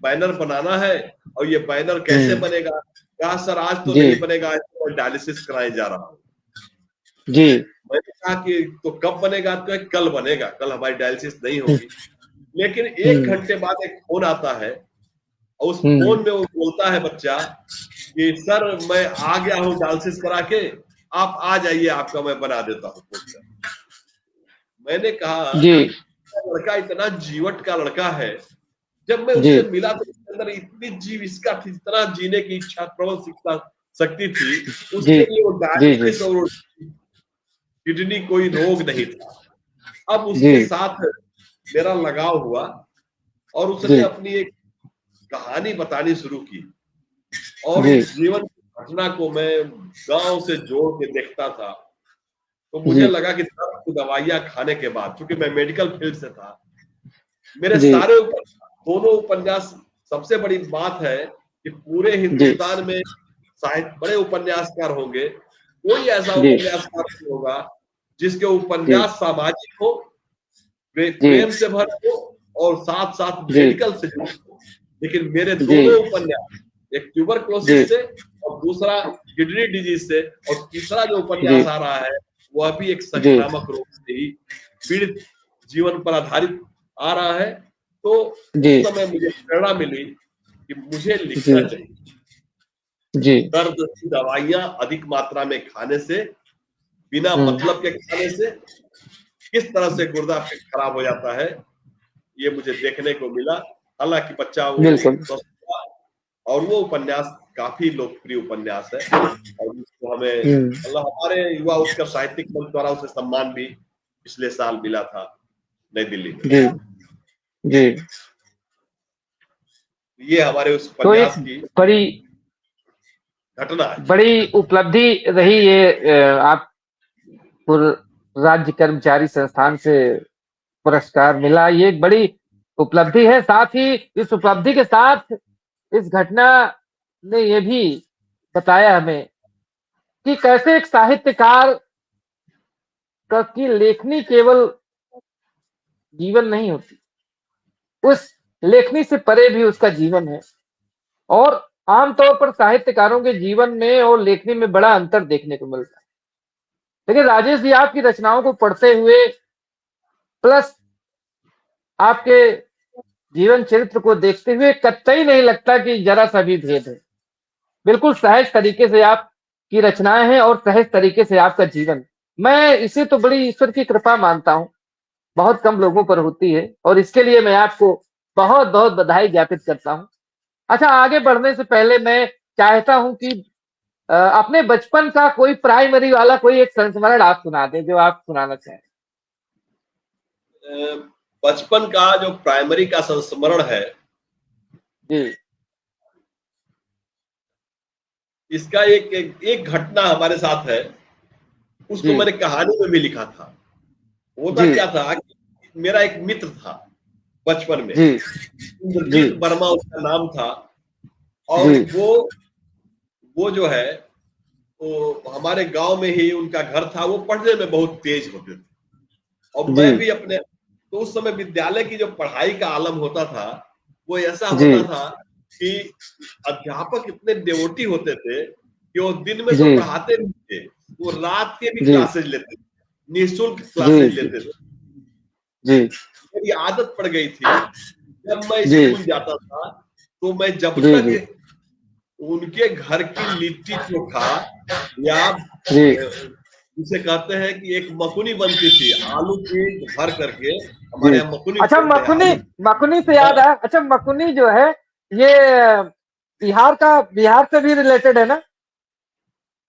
बैनर बनाना है, और ये बैनर कैसे हम्म बनेगा? कहा सर आज तो जी नहीं बनेगा, आज तो मैं डायलिसिस कराने जा रहा हूँ। जी मैंने कहा कि तो कब बनेगा? तो कल बनेगा, कल हमारी डायलिसिस नहीं हम्म होगी। लेकिन एक हम्म घंटे बाद एक फोन आता है, और उस हम्म, फोन में वो बोलता है बच्चा कि सर मैं आ गया हूँ डायलिसिस करा के, आप आ जाइए, आपका मैं बना देता हूँ पोस्टर। मैंने कहा जी लड़का इतना जीवट का लड़का है, जब मैं जी उससे मिला तो उसके अंदर इतनी जीव इसका थी, इतना जीने की इच्छा, प्रबल शक्ति थी, जी उसके लिए वो जी जी डायलिसिस और किडनी कोई रोग नहीं था। अब जी उसके साथ मेरा लगाव हुआ और उसने जी अपनी एक कहानी बतानी शुरू की और जी उस जीवन की घटना को मैं गांव से जोड़ के देखता था। तो मुझे जी लगा कि दर्द की दवाइयां खाने के बाद, क्योंकि मैं मेडिकल फील्ड से था, मेरे जी सारे दोनों उपन्यास, सबसे बड़ी बात है कि पूरे जी हिंदुस्तान में साहित्य बड़े उपन्यासकार होंगे, कोई ऐसा जी उपन्यासकार नहीं होगा जिसके जी उपन्यास सामाजिक हो, जी प्रेम से भरे हो और साथ साथ जी मेडिकल से जुड़े हो। लेकिन मेरे जी दोनों उपन्यास, एक जी ट्यूबरक्लोसिस से और दूसरा किडनी डिजीज से, और तीसरा जो जी उपन्यास आ रहा है वह भी एक जी संक्रामक रोग से ही पीड़ित जीवन पर आधारित आ रहा है। तो जी उस समय मुझे प्रेरणा मिली कि मुझे जी लिखना चाहिए। जी दर्द की दवाइयां अधिक मात्रा में खाने से, बिना हम्म मतलब के खाने से किस तरह से गुर्दा खराब हो जाता है, ये मुझे देखने को मिला। हालांकि बच्चा वो बिल्कुल स्वस्थ हुआ और वो उपन्यास काफी लोकप्रिय उपन्यास है और उसको हमें मतलब हमारे युवा उत्कर्ष साहित्यिक मंच द्वारा उसे सम्मान भी पिछले साल मिला था नई दिल्ली में। जी जी। ये हमारे उस तो एक उपन्यास की बड़ी घटना है। बड़ी उपलब्धि रही ये आपको राज्य कर्मचारी संस्थान से पुरस्कार मिला, ये एक बड़ी उपलब्धि है। साथ ही इस उपलब्धि के साथ इस घटना ने ये भी बताया हमें कि कैसे एक साहित्यकार की लेखनी केवल जीवन नहीं होती, उस लेखनी से परे भी उसका जीवन है। और आमतौर पर साहित्यकारों के जीवन में और लेखनी में बड़ा अंतर देखने को मिलता है। लेकिन राजेश जी, आपकी रचनाओं को पढ़ते हुए प्लस आपके जीवन चरित्र को देखते हुए कतई नहीं लगता कि जरा सा भी भेद है। बिल्कुल सहज तरीके से आपकी रचनाएं हैं और सहज तरीके से आपका जीवन। मैं इसे तो बड़ी ईश्वर की कृपा मानता हूं, बहुत कम लोगों पर होती है, और इसके लिए मैं आपको बहुत बहुत बधाई ज्ञापित करता हूं। अच्छा, आगे बढ़ने से पहले मैं चाहता हूं कि अपने बचपन का कोई प्राइमरी वाला कोई एक संस्मरण आप सुना दें, जो आप सुनाना चाहें। बचपन का जो प्राइमरी का संस्मरण है, जी इसका एक घटना हमारे साथ है। उसको जी मैंने कहानी में भी लिखा था। होता जी क्या था कि मेरा एक मित्र था बचपन में, जी जी इंद्रजीत वर्मा उसका नाम था। और जी वो जो है, वो हमारे गांव में ही उनका घर था। वो पढ़ने में बहुत तेज होते थे और जी मैं भी अपने, तो उस समय विद्यालय की जो पढ़ाई का आलम होता था वो ऐसा जी होता था कि अध्यापक इतने डिवोटी होते थे कि वो दिन में तो जी पढ़ाते नहीं थे, वो रात के भी जी क्लासेज लेते थे, निःशुल्क जी क्लासेज जी लेते थे। जी मेरी आदत पड़ गई थी, जब मैं जी स्कूल जाता था तो मैं जब जी तक जी उनके घर की लिट्टी चोखा या जी जिसे कहते हैं कि एक मकुनी बनती थी आलू की भर करके, जी। हमारे यहाँ मकुनी अच्छा, बोलते हैं मकुनी, आलू। मकुनी से याद हाँ, आया। अच्छा, मकुनी जो है ये बिहार से भी रिलेटेड है ना?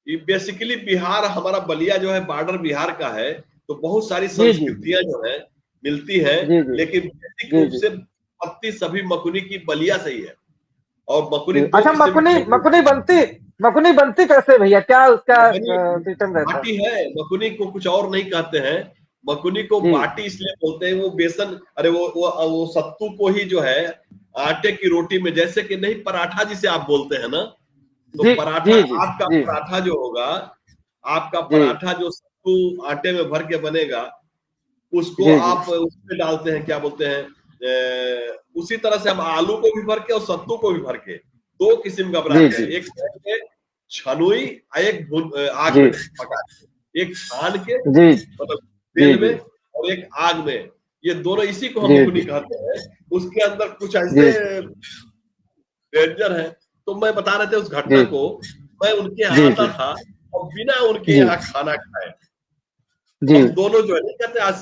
ये बेसिकली बिहार, हमारा बलिया जो है बॉर्डर बिहार का है, तो बहुत सारी जी जी संस्कृतियां जो है मिलती हैं। जी जी लेकिन बेसिक जी रूप जी से पत्ती सभी मकुनी की बलिया से ही है। और मकुनी जी। दो अच्छा, किस्म की मकुनी, मकुनी बनती कैसे भैया, क्या उसका मकुनी सिस्टम रहता है? बाटी है, मकुनी को कुछ और नहीं कहते हैं। मकुनी को जी बाटी इसलिए बोलते हैं, वो बेसन, अरे वो सत्तू को ही जो है आटे की रोटी में, जैसे कि नहीं पराठा जिसे आप बोलते हैं ना, तो जी पराठा, जी जी आपका जी पराठा जो होगा, आपका जी पराठा जो सत्तू आटे में भर के बनेगा, उसको जी जी आप उसमें डालते हैं, क्या बोलते हैं, उसी तरह से हम आलू को भी भर के और सत्तू को भी भर के दो किस्म का जी बनाते हैं। जी एक है छनुई और एक आग जी में पका के, एक छान के जी मतलब जी तेल जी में, और एक आग में। ये दोनों, इसी को हम जी मकुनी कहते हैं। उसके अंदर कुछ जी ऐसे डेंजर है। तो मैं बता रहे थे उस घटना जी को। मैं उनके यहाँ जी आता जी था और बिना उनके जी यहाँ खाना खाए, जी हम दोनों जो है, नहीं कहते आज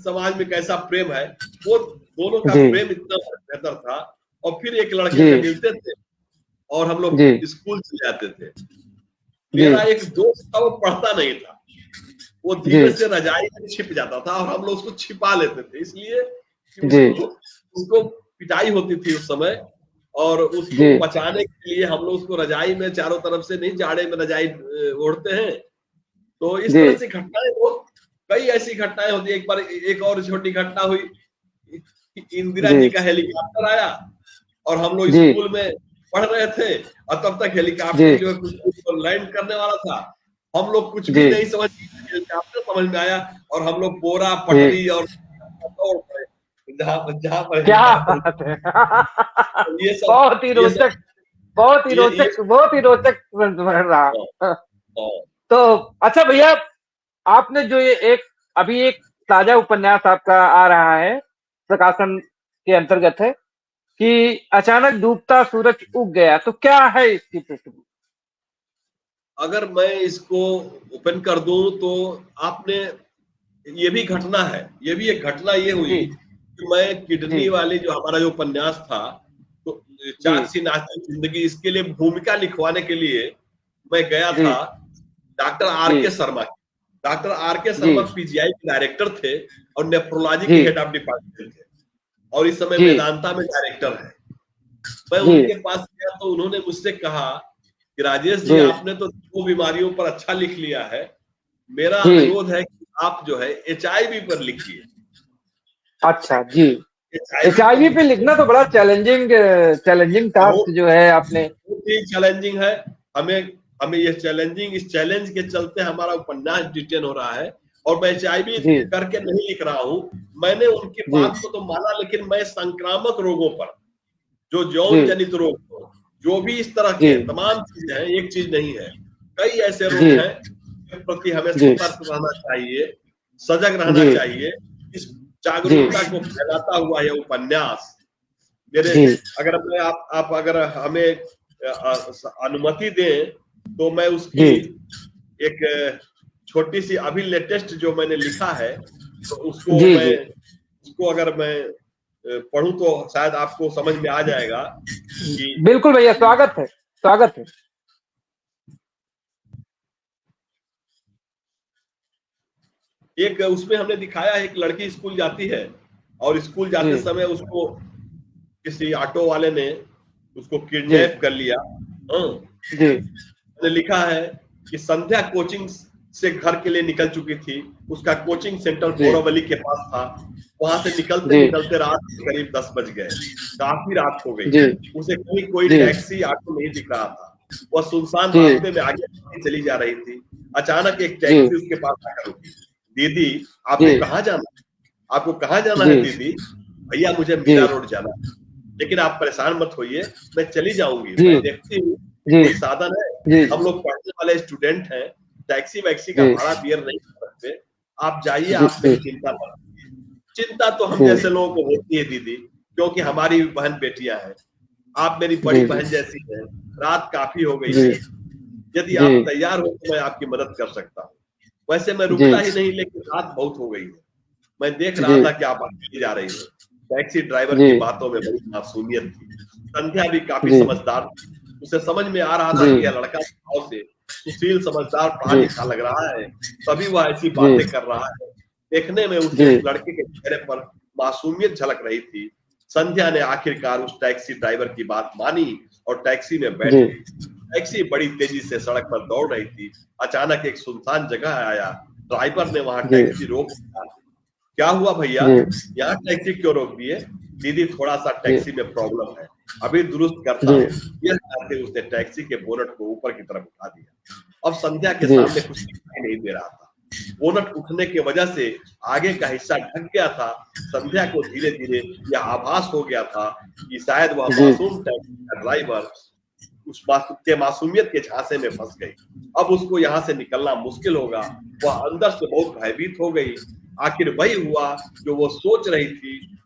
समाज में कैसा प्रेम है, वो दोनों का जी प्रेम इतना बेहतर था। और फिर एक लड़के जी से मिलते थे और हम लोग जी स्कूल चले जाते थे। जी मेरा एक दोस्त था, वो पढ़ता नहीं था, वो जी धीरे से रजाई में छिप जाता था और हम लोग उसको छिपा लेते थे। इसलिए कि जी उसको उसको पिटाई होती थी उस समय, और उसको जी बचाने के लिए हम लोग उसको रजाई में चारों तरफ से, नहीं जाड़े में रजाई ओढ़ते हैं। तो इस जी तरह से घटनाएं बहुत, कई ऐसी घटनाएं होती है। एक बार एक और छोटी घटना हुई, इंदिरा जी जी का हेलीकॉप्टर आया और हम लोग जी स्कूल में पढ़ रहे थे, और तब तक जी हेलीकॉप्टर जो है कुछ लैंड करने वाला था। हम लोग कुछ भी जी नहीं समझ, हेलीकॉप्टर समझ में आया और हम लोग बोरा जी पटरी और दौड़ पड़े जहाँ जहाँ पर क्या हेलीकॉप्टर। बात है। ये सब बहुत ही ये सब रोचक, बहुत ही ये रोचक, बहुत ही रोचक हाँ, रहा। हाँ, तो अच्छा भैया, आपने जो ये एक अभी एक ताजा उपन्यास आपका आ रहा है, प्रकाशन के अंतर्गत है, कि अचानक डूबता सूरज उग गया, तो क्या है इसकी पृष्ठभूमि? अगर मैं इसको ओपन कर दूं तो आपने, ये भी घटना है, ये भी एक घटना ये हुई जी कि मैं जी किडनी वाली जो हमारा जो उपन्यास था, तो जी चाक सी नाचती जिंदगी, इसके लिए भूमिका लिखवाने के लिए मैं गया जी था डॉक्टर आर जी के शर्मा। डॉक्टर आर के जी शर्मा पीजीआई के डायरेक्टर थे और नेफ्रोलॉजी जी के हेड ऑफ डिपार्टमेंट थे, और इस समय जी वेदांता में डायरेक्टर है। मैं जी उनके पास गया तो उन्होंने मुझसे कहा कि राजेश जी, जी आपने तो 2 बीमारियों पर अच्छा लिख लिया है, मेरा जी अनुरोध है कि आप जो है एचआईवी पर लिखिए। अच्छा जी। एचआईवी पर एचआईवी पे लिखिए, लिखना तो बड़ा चैलेंजिंग, चैलेंजिंग टास्क बहुत जो है आपने। बहुत ही चैलेंजिंग है। हमें हमें ये चैलेंजिंग, इस चैलेंज के चलते हमारा उपन्यास डिटेन हो रहा है, और मैं एचआईवी जी करके नहीं लिख रहा हूँ। मैंने उनकी जी बात को तो माना, लेकिन मैं संक्रामक रोगों पर, जो जी यौन जनित रोग हो, जो भी इस तरह जी के तमाम चीजें हैं, एक चीज नहीं है, कई ऐसे जी रोग हैं के प्रति हमें जी सतर्क रहना चाहिए, सजग रहना जी चाहिए। इस जी जागरूकता को फैलाता हुआ यह उपन्यास मेरे, जी अगर मैं आप अगर हमें अनुमति दें तो मैं उसकी जी एक छोटी सी, अभी लेटेस्ट जो मैंने लिखा है, तो उसको जी मैं, जी उसको अगर मैं पढ़ूं तो शायद आपको समझ में आ जाएगा कि बिल्कुल भैया, स्वागत है, स्वागत है। एक उसमें हमने दिखाया है, एक लड़की स्कूल जाती है और स्कूल जी जाते समय उसको किसी ऑटो वाले ने उसको जी किडनैप कर लिया। हाँ, जी ने लिखा है कि संध्या कोचिंग से घर के लिए निकल चुकी थी, उसका कोचिंग सेंटर जी बोरावली के पास था। वहां से निकलते जी निकलते रात के करीब 10 बज गए, काफी रात हो गई। जी उसे कहीं कोई जी टैक्सी ऑटो नहीं दिख रहा था, वह सुनसान जी रास्ते में आगे चली जा रही थी। अचानक एक जी टैक्सी उसके पास आकर रुकी। दीदी, जी आपको कहाँ जाना, आपको कहाँ जाना है जी दीदी? भैया, मुझे जी मीरा रोड जाना है, लेकिन आप परेशान मत होइए, मैं चली जाऊंगी, जी मैं देखती हूँ कि जी कोई साधन है। जी हम लोग पढ़ने वाले स्टूडेंट हैं, टैक्सी वैक्सी का जी भाड़ा बियर नहीं कर सकते, आप जाइए, जी आप मेरी चिंता मत कीजिए। चिंता तो हम जी जैसे लोगों को होती है दीदी, क्योंकि हमारी भी बहन बेटियां हैं, आप मेरी बड़ी जी बहन जैसी हैं, रात काफी हो गई जी है, यदि जी आप तैयार हो तो मैं आपकी मदद कर सकता हूँ। वैसे मैं जी रुकता ही नहीं, लेकिन रात बहुत हो गई है, मैं देख रहा जी था कि आप अकेली जा रही हो। टैक्सी ड्राइवर जी की बातों में बड़ी मासूमियत थी। संध्या भी काफी जी समझदार थी, उसे समझ में आ रहा था जी कि यह लड़का स्वभाव से सुशील, समझदार, पढ़ा जी लिखा लग रहा है, तभी वह ऐसी जी बातें कर रहा है। देखने में जी उस लड़के के चेहरे पर मासूमियत झलक रही थी। संध्या ने आखिरकार उस टैक्सी ड्राइवर की बात मानी और टैक्सी में बैठ जी गई। टैक्सी बड़ी तेजी से सड़क पर दौड़ रही थी। अचानक एक सुनसान जगह आया, ड्राइवर ने वहां जी टैक्सी रोक दिया। क्या हुआ भैया, जी यहाँ टैक्सी क्यों रोक दिए? दीदी, थोड़ा सा जी टैक्सी में प्रॉब्लम है, अभी दुरुस्त करता जी हूँ। यह कहते उसने टैक्सी के बोनट को ऊपर की तरफ उठा दिया। अब संध्या के जी सामने कुछ दिखाई नहीं दे रहा था। बोनट उठने की वजह से आगे का हिस्सा ढक गया था। संध्या को धीरे धीरे यह आभास हो गया था कि शायद वह जी मासूम टैक्सी का ड्राइवर के मासूमियत के झांसे में फंस गई। अब उसको यहाँ से निकलना मुश्किल होगा। वह अंदर से बहुत भयभीत हो गई। आखिर वही हुआ जो वो सोच रही थी।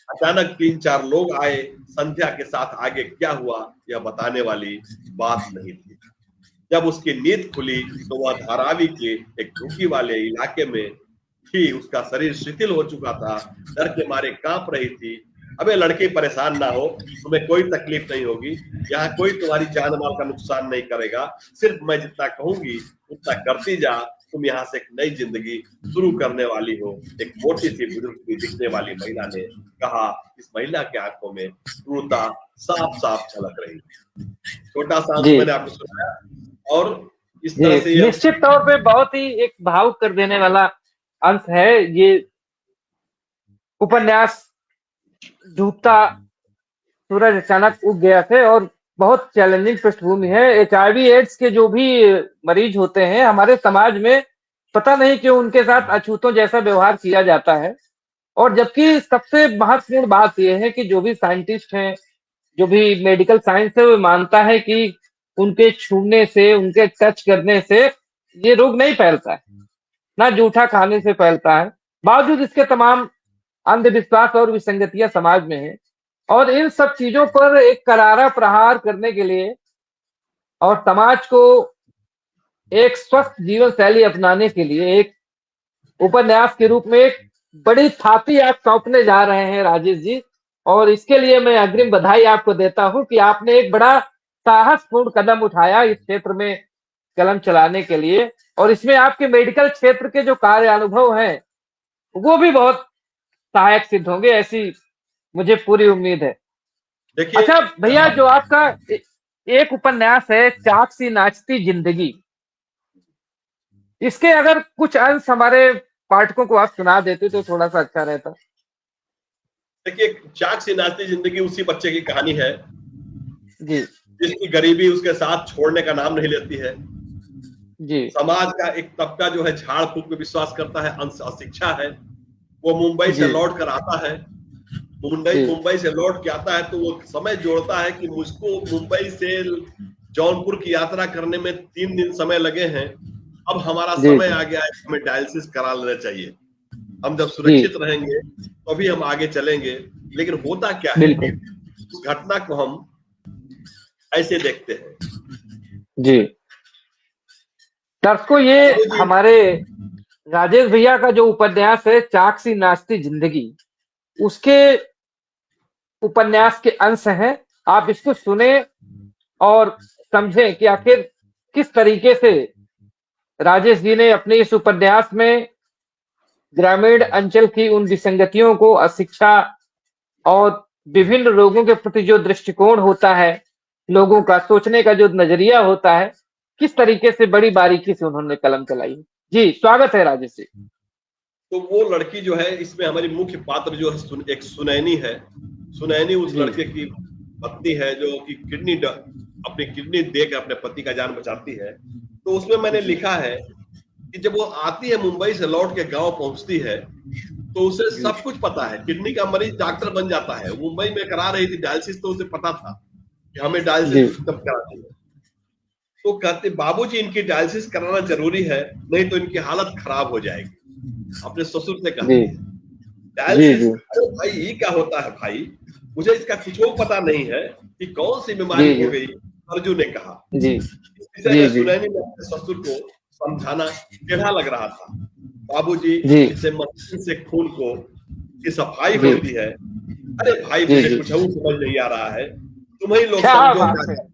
अचानक 3-4 लोग आए। संध्या के साथ आगे क्या हुआ यह बताने वाली बात नहीं थी। जब उसकी नींद खुली तो वह धारावी के एक झुग्गी वाले इलाके में थी। उसका शरीर शिथिल हो चुका था, डर के मारे कांप रही थी। अबे लड़की, परेशान ना हो, तुम्हें कोई तकलीफ नहीं होगी, यहाँ कोई तुम्हारी जान माल का नुकसान नहीं करेगा, सिर्फ मैं जितना कहूंगी उतना करती जा, तुम यहाँ से एक नई जिंदगी शुरू करने वाली हो। एक मोटी सी बुजुर्ग सी दिखने वाली महिला ने कहा। इस महिला के आंखों में क्रूरता साफ साफ झलक रही। छोटा सा अंश जी मैंने आपको सुनाया, और इस जी तरह से ये निश्चित तौर पे बहुत ही एक भावुक कर देने वाला अंश है ये उपन्यास। डूबता सूरज अचानक उग गया थे, और बहुत चैलेंजिंग पृष्ठभूमि है। एचआईवी एड्स के जो भी मरीज होते हैं हमारे समाज में, पता नहीं क्यों उनके साथ अछूतों जैसा व्यवहार किया जाता है। और जबकि सबसे महत्वपूर्ण बात यह है कि जो भी साइंटिस्ट हैं, जो भी मेडिकल साइंस है, वो मानता है कि उनके छूने से, उनके टच करने से ये रोग नहीं फैलता है, ना जूठा खाने से फैलता है। बावजूद इसके तमाम अंधविश्वास और विसंगतियां समाज में है। और इन सब चीजों पर एक करारा प्रहार करने के लिए और समाज को एक स्वस्थ जीवन शैली अपनाने के लिए एक उपन्यास के रूप में एक बड़ी थाती आप सौंपने जा रहे हैं राजेश जी। और इसके लिए मैं अग्रिम बधाई आपको देता हूं कि आपने एक बड़ा साहसपूर्ण कदम उठाया इस क्षेत्र में कलम चलाने के लिए। और इसमें आपके मेडिकल क्षेत्र के जो कार्य अनुभव हैं वो भी बहुत सहायक सिद्ध होंगे, ऐसी मुझे पूरी उम्मीद है। देखिए। अच्छा भैया, जो आपका एक उपन्यास है चाक सी नाचती जिंदगी, इसके अगर कुछ अंश हमारे पाठकों को आप सुना देते तो थोड़ा सा अच्छा रहता। देखिए, चाक से नाचती जिंदगी उसी बच्चे की कहानी है जी जिसकी गरीबी उसके साथ छोड़ने का नाम नहीं लेती है। जी समाज का एक तबका जो है झाड़ फूक में विश्वास करता है, अशिक्षा है। वो मुंबई से जी लौट कर आता है। जी मुंबई से लौट के आता है तो वो समय जोड़ता है कि मुझको मुंबई से जौनपुर की यात्रा करने में 3 दिन समय लगे हैं। अब हमारा जी समय आ गया है, हमें डायलिसिस करा लेना चाहिए। हम जब जी सुरक्षित रहेंगे तभी हम आगे चलेंगे। लेकिन होता क्या है कि बिल्कुल उस घटना को हम ऐसे देखते हैं। जी। दर्शकों, ये बाबू जी। हमारे राजेश भैया का जो उपन्यास है चाक सी नाचती जिंदगी, उसके उपन्यास के अंश हैं। आप इसको सुने और समझें कि आखिर किस तरीके से राजेश जी ने अपने इस उपन्यास में ग्रामीण अंचल की उन विसंगतियों को, अशिक्षा और विभिन्न रोगों के प्रति जो दृष्टिकोण होता है, लोगों का सोचने का जो नजरिया होता है, किस तरीके से बड़ी बारीकी से उन्होंने कलम चलाई। जी स्वागत है राजेश जी। तो वो लड़की जो है, इसमें हमारी मुख्य पात्र जो है एक सुनैनी है। सुनैनी उस जी लड़के की पत्नी है जो कि अपनी किडनी देकर अपने पति का जान बचाती है। तो उसमें मैंने जी लिखा है कि जब वो आती है मुंबई से लौट के गांव पहुंचती है तो उसे जी सब कुछ पता है। किडनी का मरीज डॉक्टर बन जाता है। मुंबई में करा रही थी डायलिसिस, तो उसे पता था कि हमें जी डायलिसिस तब करानी है। तो कहते बाबूजी इनकी डायलिसिस कराना जरूरी है, नहीं तो इनकी हालत खराब हो जाएगी। अपने ससुर से जी कहती है जी डायलिसिस। जी अरे भाई ये क्या होता है भाई, मुझे इसका कुछ पता नहीं है कि कौन सी बीमारी जी हो जी गई। अर्जुन ने कहा। जी इस विषय जी में जी सुनैनी ने अपने ससुर को समझाना टेढ़ा लग रहा था। बाबूजी, जी इसे मशीन से खून को की सफाई जी होती है। अरे भाई जी मुझे जी कुछ समझ नहीं आ रहा है, तुम ही लोग क्या समझो बात क्या है। कर।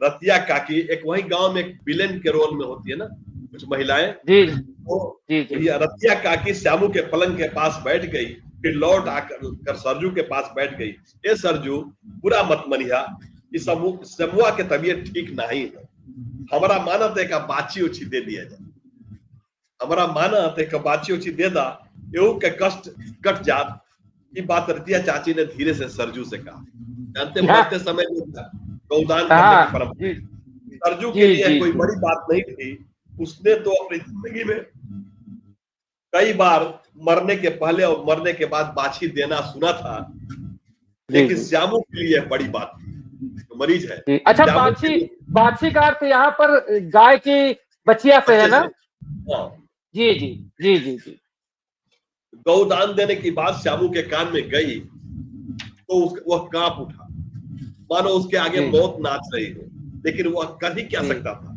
रतिया काकी एक वही गांव में एक विलेन के रोल में होती है ना, कुछ महिलाएं। जी वो जी जी भैया रतिया काकी श्यामू के पलंग के पास बैठ गई, फिर लौट आकर सरजू के पास बैठ गई। ये सरजू, बुरा मत मनिया, इस समुआ के तबीयत ठीक नहीं है। हमारा मानत है का बाची उची दे दिया जाए। हमारा मानत है का बाची उची दे दा, एहू के कष्ट कट जात। ये बात रतिया चाची ने धीरे से सरजू से कहा। जानते क्या। मरते समय गौदान करने की हाँ परंपरा। जी सरजू के जी लिए जी कोई जी बड़ी बात नहीं थी। उसने तो अपनी जिंदगी में कई बार मरने के पहले और मरने के बाद बाछी देना सुना था, जी लेकिन जी श्यामू के लिए बड़ी बात थी। तो मरीज है जी। अच्छा, श्यामू के बाछी, लिए। बाछी का अर्थ यहाँ पर गाय की बछिया से है बच्चे ना। से, हाँ। जी जी जी जी जी गौदान देने की बात श्यामू के कान में गई तो वह कांप उठा, मानो उसके आगे जी मौत नाच रही हो। लेकिन वह कर ही क्या जी सकता था।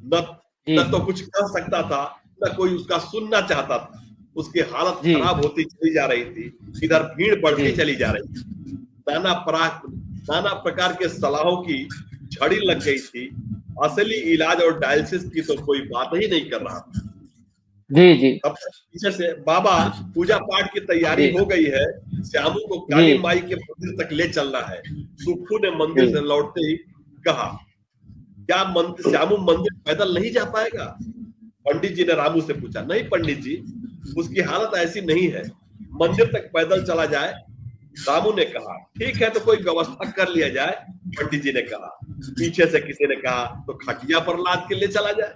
न जी न तो कुछ कर सकता था, न कोई उसका सुनना चाहता था। उसकी हालत जी खराब होती चली जा रही थी। इधर भीड़ बढ़ती जी चली जा रही थी। नाना प्रकार के सलाहों की झड़ी लग गई थी। असली इलाज और डायलिसिस की तो कोई बात ही नहीं कर रहा था। जी जी अब पीछे से बाबा पूजा पाठ की तैयारी जी हो गई है, श्यामू को जी काली माई के मंदिर तक ले चलना है। सुक्खू ने मंदिर जी से लौटते ही कहा, क्या श्यामू मंदिर पैदल नहीं जा पाएगा? पंडित जी ने रामू से पूछा। नहीं पंडित जी, उसकी हालत ऐसी नहीं है, मंदिर तक पैदल चला जाए। रामू ने कहा, ठीक है तो कोई व्यवस्था कर लिया जाए। पंडित जी ने कहा। पीछे से किसी ने कहा, तो खटिया पर लाद के ले चला जाए।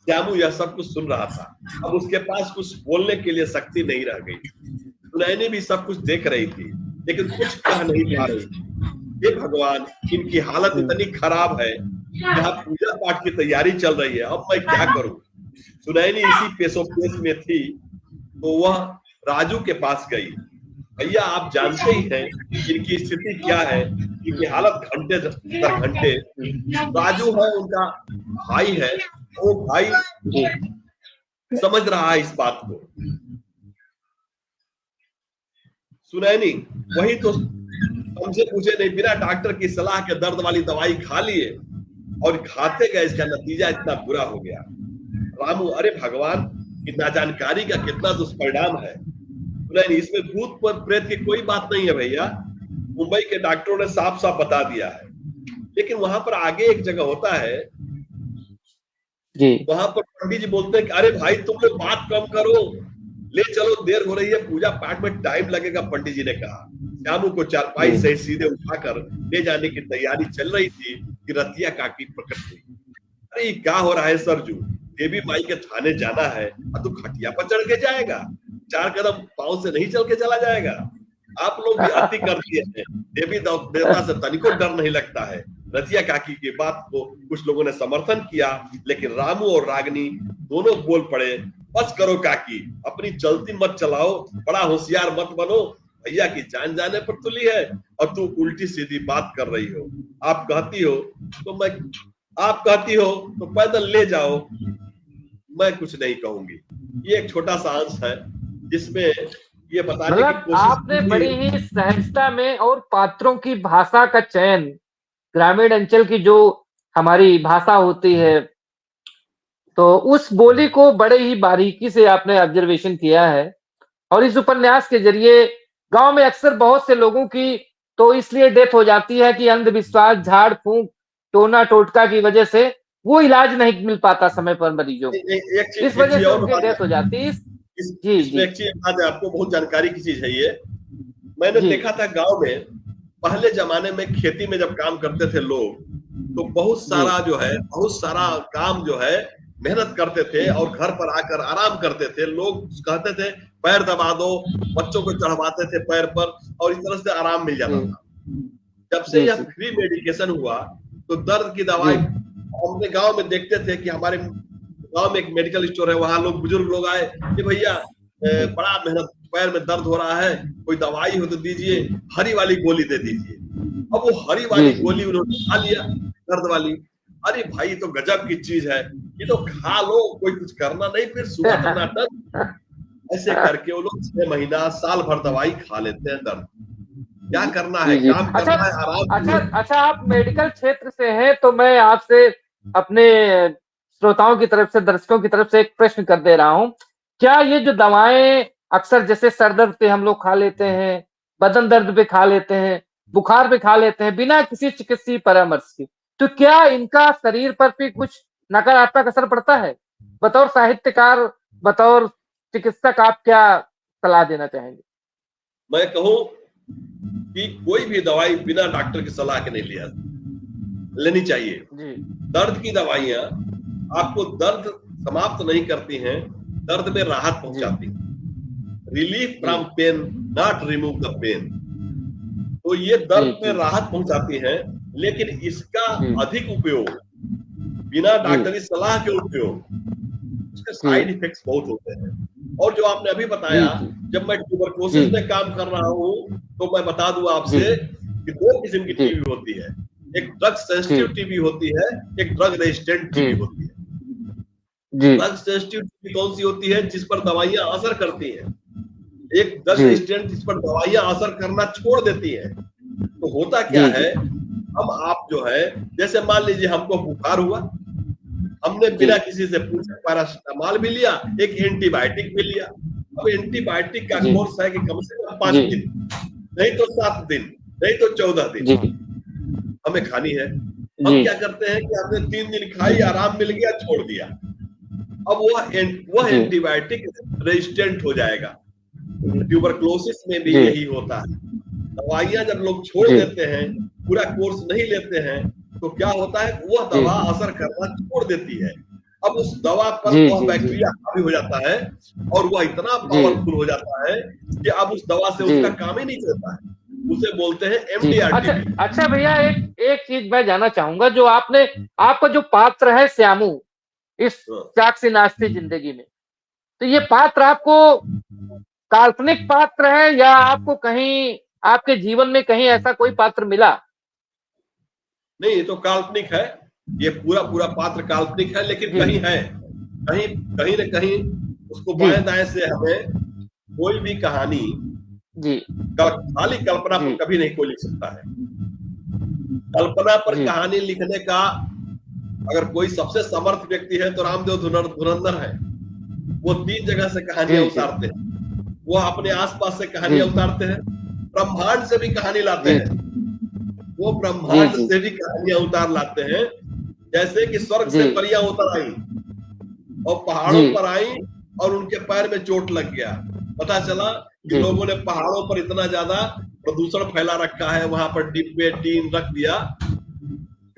श्यामू यह सब कुछ सुन रहा था। अब उसके पास कुछ बोलने के लिए शक्ति नहीं रह गई। सुनैनी भी सब कुछ देख रही थी, लेकिन कुछ कह नहीं पा रही थी। हे भगवान, इनकी हालत इतनी खराब है, यहाँ पूजा पाठ की तैयारी चल रही है, अब मैं क्या करूं? सुनैनी इसी पेशोपेश में थी तो वह राजू के पास गई। भैया आप जानते ही हैं इनकी स्थिति क्या है, इनकी हालत घंटे दर घंटे। राजू है उनका भाई है, वो भाई समझ रहा है इस बात को। सुनैनी वही तो समझे पूछे नहीं, बिना डॉक्टर की सलाह के दर्द वाली दवाई खा लिए और खाते गए, इसका नतीजा इतना बुरा हो गया। रामू, अरे भगवान, इतना जानकारी का कितना दुष्परिणाम है। नहीं, इसमें भूत पर प्रेत की कोई बात नहीं है भैया, मुंबई के डॉक्टरों ने साफ साफ बता दिया है। लेकिन वहां पर आगे एक जगह होता है जी, वहां पर पंडित जी बोलते हैं कि अरे भाई तुम लोग बात कम करो, ले चलो, देर हो रही है, पूजा पाठ में टाइम लगेगा। पंडित जी ने कहा। श्यामू को चारपाई से सीधे उठाकर ले जाने की तैयारी चल रही थी कि रतिया काकी प्रकट हुई। अरे क्या हो रहा है सरजू, देवी माई के थाने जाना है, तू खटिया पर चढ़ के जाएगा? 4 कदम पांव से नहीं चल के चला जाएगा? आप लोग भी अति कर दिए हैं, देवी देवता से तनिको डर नहीं लगता है। रतिया काकी की बात को कुछ लोगों ने समर्थन किया, लेकिन रामू और रागनी दोनों बोल पड़े, बस करो काकी, अपनी चलती मत चलाओ, बड़ा होशियार मत बनो, भैया की जान जाने पर तुली है और तू उल्टी सीधी बात कर रही हो। आप कहती हो तो पैदल ले जाओ, मैं कुछ नहीं कहूंगी। ये एक छोटा सा अंश है जिसमें ये बताने की मतलब कोशिश आपने की बड़ी ही सहजता में और पात्रों की भाषा का चयन, ग्रामीण अंचल की जो हमारी भाषा होती है, तो उस बोली को बड़े ही बारीकी से आपने ऑब्जर्वेशन किया है। और इस उपन्यास के जरिए गांव में अक्सर बहुत से लोगों की तो इसलिए डेथ हो जाती है कि अंधविश्वास, झाड़ फूंक, टोना टोटका की वजह से वो इलाज नहीं मिल पाता समय पर मरीजों को, इस एक वजह चीज से और उनकी डेथ हो जाती है। जी इसमें जी एक चीज बात है, आपको बहुत जानकारी की चीज है ये। मैंने जी देखा था गांव में पहले जमाने में खेती में जब काम करते थे लोग, तो जी बहुत सारा काम जो है मेहनत करते थे और घर पर आकर आराम करते थे। लोग कहते थे पैर दबा दो, बच्चों को चढ़वाते थे पैर पर और इस तरह से आराम मिल जाता जी था। जब से जी यह फ्री मेडिकेशन हुआ तो दर्द की दवाई, जी अपने गांव में देखते थे कि हमारे गांव में एक मेडिकल स्टोर है, वहां लोग बुजुर्ग लोग आए कि भैया बड़ा मेहनत, पैर में दर्द हो रहा है, कोई दवाई हो तो दीजिए, हरी वाली गोली दे दीजिए। अब वो हरी जी वाली गोली उन्होंने खा लिया, दर्द वाली। अरे भाई ये तो गजब की चीज है, ये तो खा लो, कोई कुछ करना नहीं, फिर सुबह टनाटन। ऐसे करके वो लोग 6 महीना साल भर दवाई खा लेते हैं दर्द। क्या करना है, जी जी काम अच्छा करना है, आराम अच्छा करो। अच्छा, आप मेडिकल क्षेत्र से हैं तो मैं आपसे अपने श्रोताओं की तरफ से, दर्शकों की तरफ से एक प्रश्न कर दे रहा हूं। क्या ये जो दवाएं अक्सर जैसे सर दर्द पे हम लोग खा लेते हैं, बदन दर्द पे खा लेते हैं, बुखार पे खा लेते हैं बिना किसी चिकित्सीय परामर्श के, तो क्या इनका शरीर पर भी कुछ नकारात्मक असर पड़ता है? बतौर साहित्यकार, बतौर चिकित्सक, आप क्या सलाह देना चाहेंगे? मैं कहूं कि कोई भी दवाई बिना डॉक्टर की सलाह के नहीं लेनी चाहिए। जी दर्द की दवाइयां आपको दर्द समाप्त नहीं करती हैं, दर्द में राहत जी पहुंचाती हैं। रिलीफ जी from pain, not remove the pain. तो ये जी दर्द में जी राहत पहुंचाती है, लेकिन इसका जी अधिक उपयोग, बिना जी डॉक्टरी सलाह के उपयोग, उसके जी साइड इफेक्ट्स बहुत होते हैं। और जो आपने अभी बताया, जी जी जब मैं जी ट्यूबरकुलोसिस में काम कर रहा हूं, तो मैं बता दूं जी आपसे कि 2 किस्म की जी टीबी होती है। एक ड्रग जी सेंसिटिव टीबी होती है, एक ड्रग रेजिस्टेंट जी टीबी होती है। जी ड्रग सेंसिटिव टीबी कौन सी होती है? जिस पर दवाइयां असर करती हैं। एक ड्रग जी रेजिस्टेंट जिस पर दवाइयां असर करना छोड़ देती हैं। तो होता क्या जी है, हम आप जो है, जैसे मान लीजिए हमको बुखार हुआ, हमने बिना किसी से पूछे पैरासिटामॉल भी लिया, एक एंटीबायोटिक भी लिया। अब एंटीबायोटिक का जी कोर्स है कि कम से कम 5 जी दिन, नहीं तो 7 दिन, नहीं तो 14 दिन जी हमें खानी है। हम जी क्या करते हैं कि हमने 3 दिन खाई, आराम मिल गया, छोड़ दिया। अब वह जी एंटीबायोटिक रेजिस्टेंट हो जाएगा। ट्यूबरक्लोसिस में भी जी यही होता है। दवाइयां जब लोग छोड़ जी देते हैं, पूरा कोर्स नहीं लेते हैं, तो क्या होता है, वह जी दवा असर करना छोड़ देती है। अब उस दवा पर जी वह जी जी बैक्टीरिया हावी हो जाता है और वह इतना जी पावरफुल हो जाता है कि अब उस दवा से जी उसका काम ही नहीं चलता है। उसे बोलते हैं जी अच्छा एमडीआरटीबी। अच्छा भैया, एक एक चीज मैं जानना चाहूंगा। जो आपने, आपका जो पात्र है श्यामू इस चाक से नाचती जिंदगी में, तो ये पात्र आपको काल्पनिक पात्र है या आपको कहीं आपके जीवन में कहीं ऐसा कोई पात्र मिला? नहीं, ये तो काल्पनिक है। ये पूरा पूरा पात्र काल्पनिक है, लेकिन जी कहीं है, कहीं कहीं न कहीं उसको जी बाएं दाएं से हमें कोई भी कहानी जी खाली कल्पना जी पर कभी नहीं कोई लिख सकता है। कल्पना पर जी कहानी लिखने का अगर कोई सबसे समर्थ व्यक्ति है तो रामदेव धुरंधर है। वो 3 जगह से कहानियां जी जी उतारते हैं। वो अपने आसपास से जी कहानियां उतारते हैं, ब्रह्मांड से भी कहानी लाते जी हैं। वो जी ब्रह्मांड जी से भी कहानियां उतार लाते हैं, जैसे कि स्वर्ग जी से परियां उतर आई और जी पहाड़ों पर आई और उनके पैर में चोट लग गया। पता चला कि जी लोगों ने पहाड़ों पर इतना ज्यादा प्रदूषण फैला रखा है, वहां पर डिब्बे टीन रख दिया,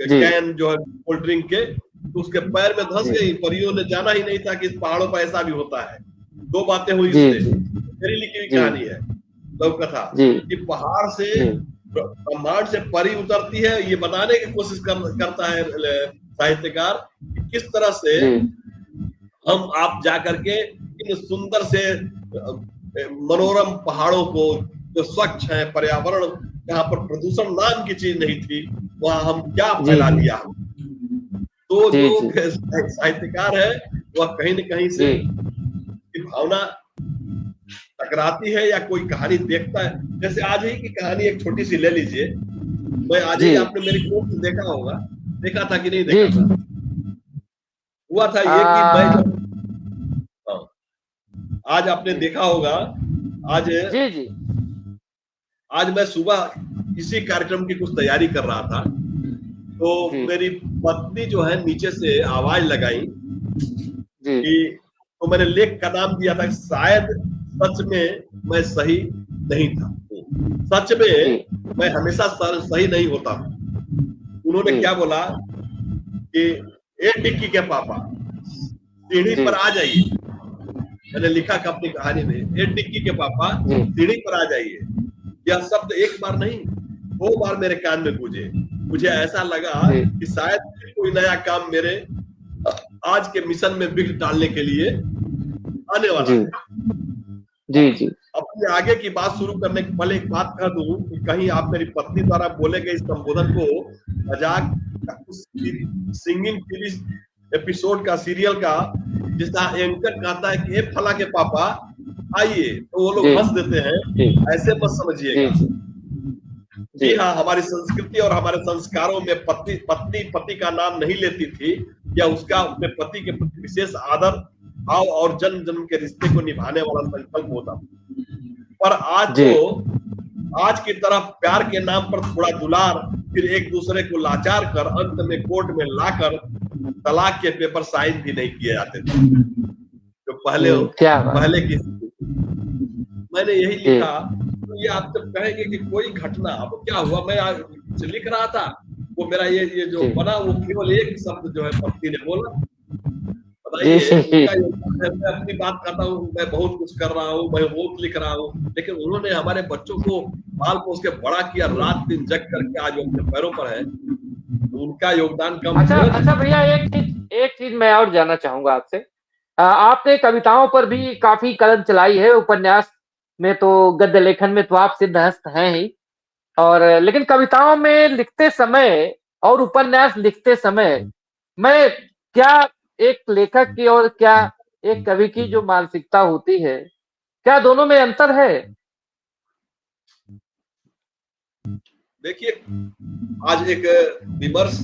जी कैन जो है कोल्ड ड्रिंक के, तो उसके पैर में धंस जी गई। परियों ने जाना ही नहीं था कि इस पहाड़ों पर ऐसा भी होता है। 2 बातें हुई जी इससे। जी मेरी लिखी हुई जी कहानी है, लव कथा, जी कि पहाड़ से जी ब्रह्मांड से परी उतरती है, ये बताने की कोशिश करता है साहित्यकार कि किस तरह से जी हम आप जा करके इन सुंदर से मनोरम पहाड़ों को, जो स्वच्छ है पर्यावरण, जहाँ पर प्रदूषण नाम की चीज नहीं थी, वहां हम क्या जी फैला जी दिया। तो जी जो जी साहित्यकार है वह कहीं न कहीं जी से की भावना टकराती है या कोई कहानी देखता है। जैसे आज ही की कहानी एक छोटी सी ले लीजिए। मैं आज ही, जी आपने मेरी कोर्ट देखा होगा, देखा था कि नहीं जी देखा जी था? हुआ था ये कि मैं आ, जब, हाँ, आज आपने जी देखा होगा, आज जी जी आज मैं सुबह इसी कार्यक्रम की कुछ तैयारी कर रहा था, तो जी मेरी पत्नी जो है नीचे से आवाज लगाई जी कि, तो मैंने लेख का नाम दिया था शायद सच में मैं सही नहीं था। सच जी में मैं हमेशा सही नहीं होता। उन्होंने जी क्या बोला कि ए टिक्की के पापा, सीढ़ी जी पर आ जाइए। मैंने लिखा कि अपनी कहानी में, ए टिक्की के पापा जी सीढ़ी पर आ जाइए। यह शब्द एक बार नहीं, 2 बार मेरे कान में गूंजे। मुझे ऐसा लगा जी कि शायद कोई नया काम मेरे आज के मिशन में विघ्न डालने के लिए आने वाला जी है। जी जी अपने आगे की बात शुरू करने के पहले एक बात कह दूं कि कहीं आप मेरी पत्नी द्वारा बोले गए इस संबोधन को मजाक का, उस सिंगिंग टीवी एपिसोड का, सीरियल का, जिसका एंकर कहता है कि ए फला के पापा आइए, तो वो लोग जी हंस देते हैं, जी ऐसे मत जी समझिएगा। जी जी जी हाँ, हमारी संस्कृति और हमारे संस्कारों में पत्नी पत्नी पति का नाम नहीं लेती थी, या उसका अपने पति के प्रति विशेष आदर भाव और जन्म जन्म के रिश्ते को निभाने वाला संकल्प होता। पर आज जी तो, आज की तरफ प्यार के नाम पर थोड़ा दुलार, फिर एक दूसरे को लाचार कर अंत में कोर्ट में लाकर तलाक के पेपर साइन भी नहीं किए जाते थे, जो पहले क्या बात पहले है। की। मैंने यही जी लिखा। तो ये आप जब कहेंगे कि कोई घटना, अब क्या हुआ, मैं आज कुछ लिख रहा था, वो मेरा ये जो जी बना, वो केवल एक शब्द जो है पत्नी ने बोला। जी बताइए, जी उनका योगदान है। मैं अपनी बात करता हूँ, मैं बहुत कुछ कर रहा हूँ, मैं बहुत लिख रहा हूँ, लेकिन उन्होंने हमारे बच्चों को पाल पोस के बड़ा किया, रात दिन जग करके आज वो अपने पैरों पर है, तो उनका योगदान कम अच्छा थोड़े अच्छा था। भैया, एक चीज मैं और जानना चाहूंगा आपसे। आपने कविताओं पर भी काफी कलम चलाई है। उपन्यास में तो, गद्य लेखन में तो आप सिद्धहस्त हैं ही। और लेकिन कविताओं में लिखते समय और उपन्यास लिखते समय मैं, क्या एक लेखक की और क्या एक कवि की जो मानसिकता होती है, क्या दोनों में अंतर है? देखिए, आज एक विमर्श,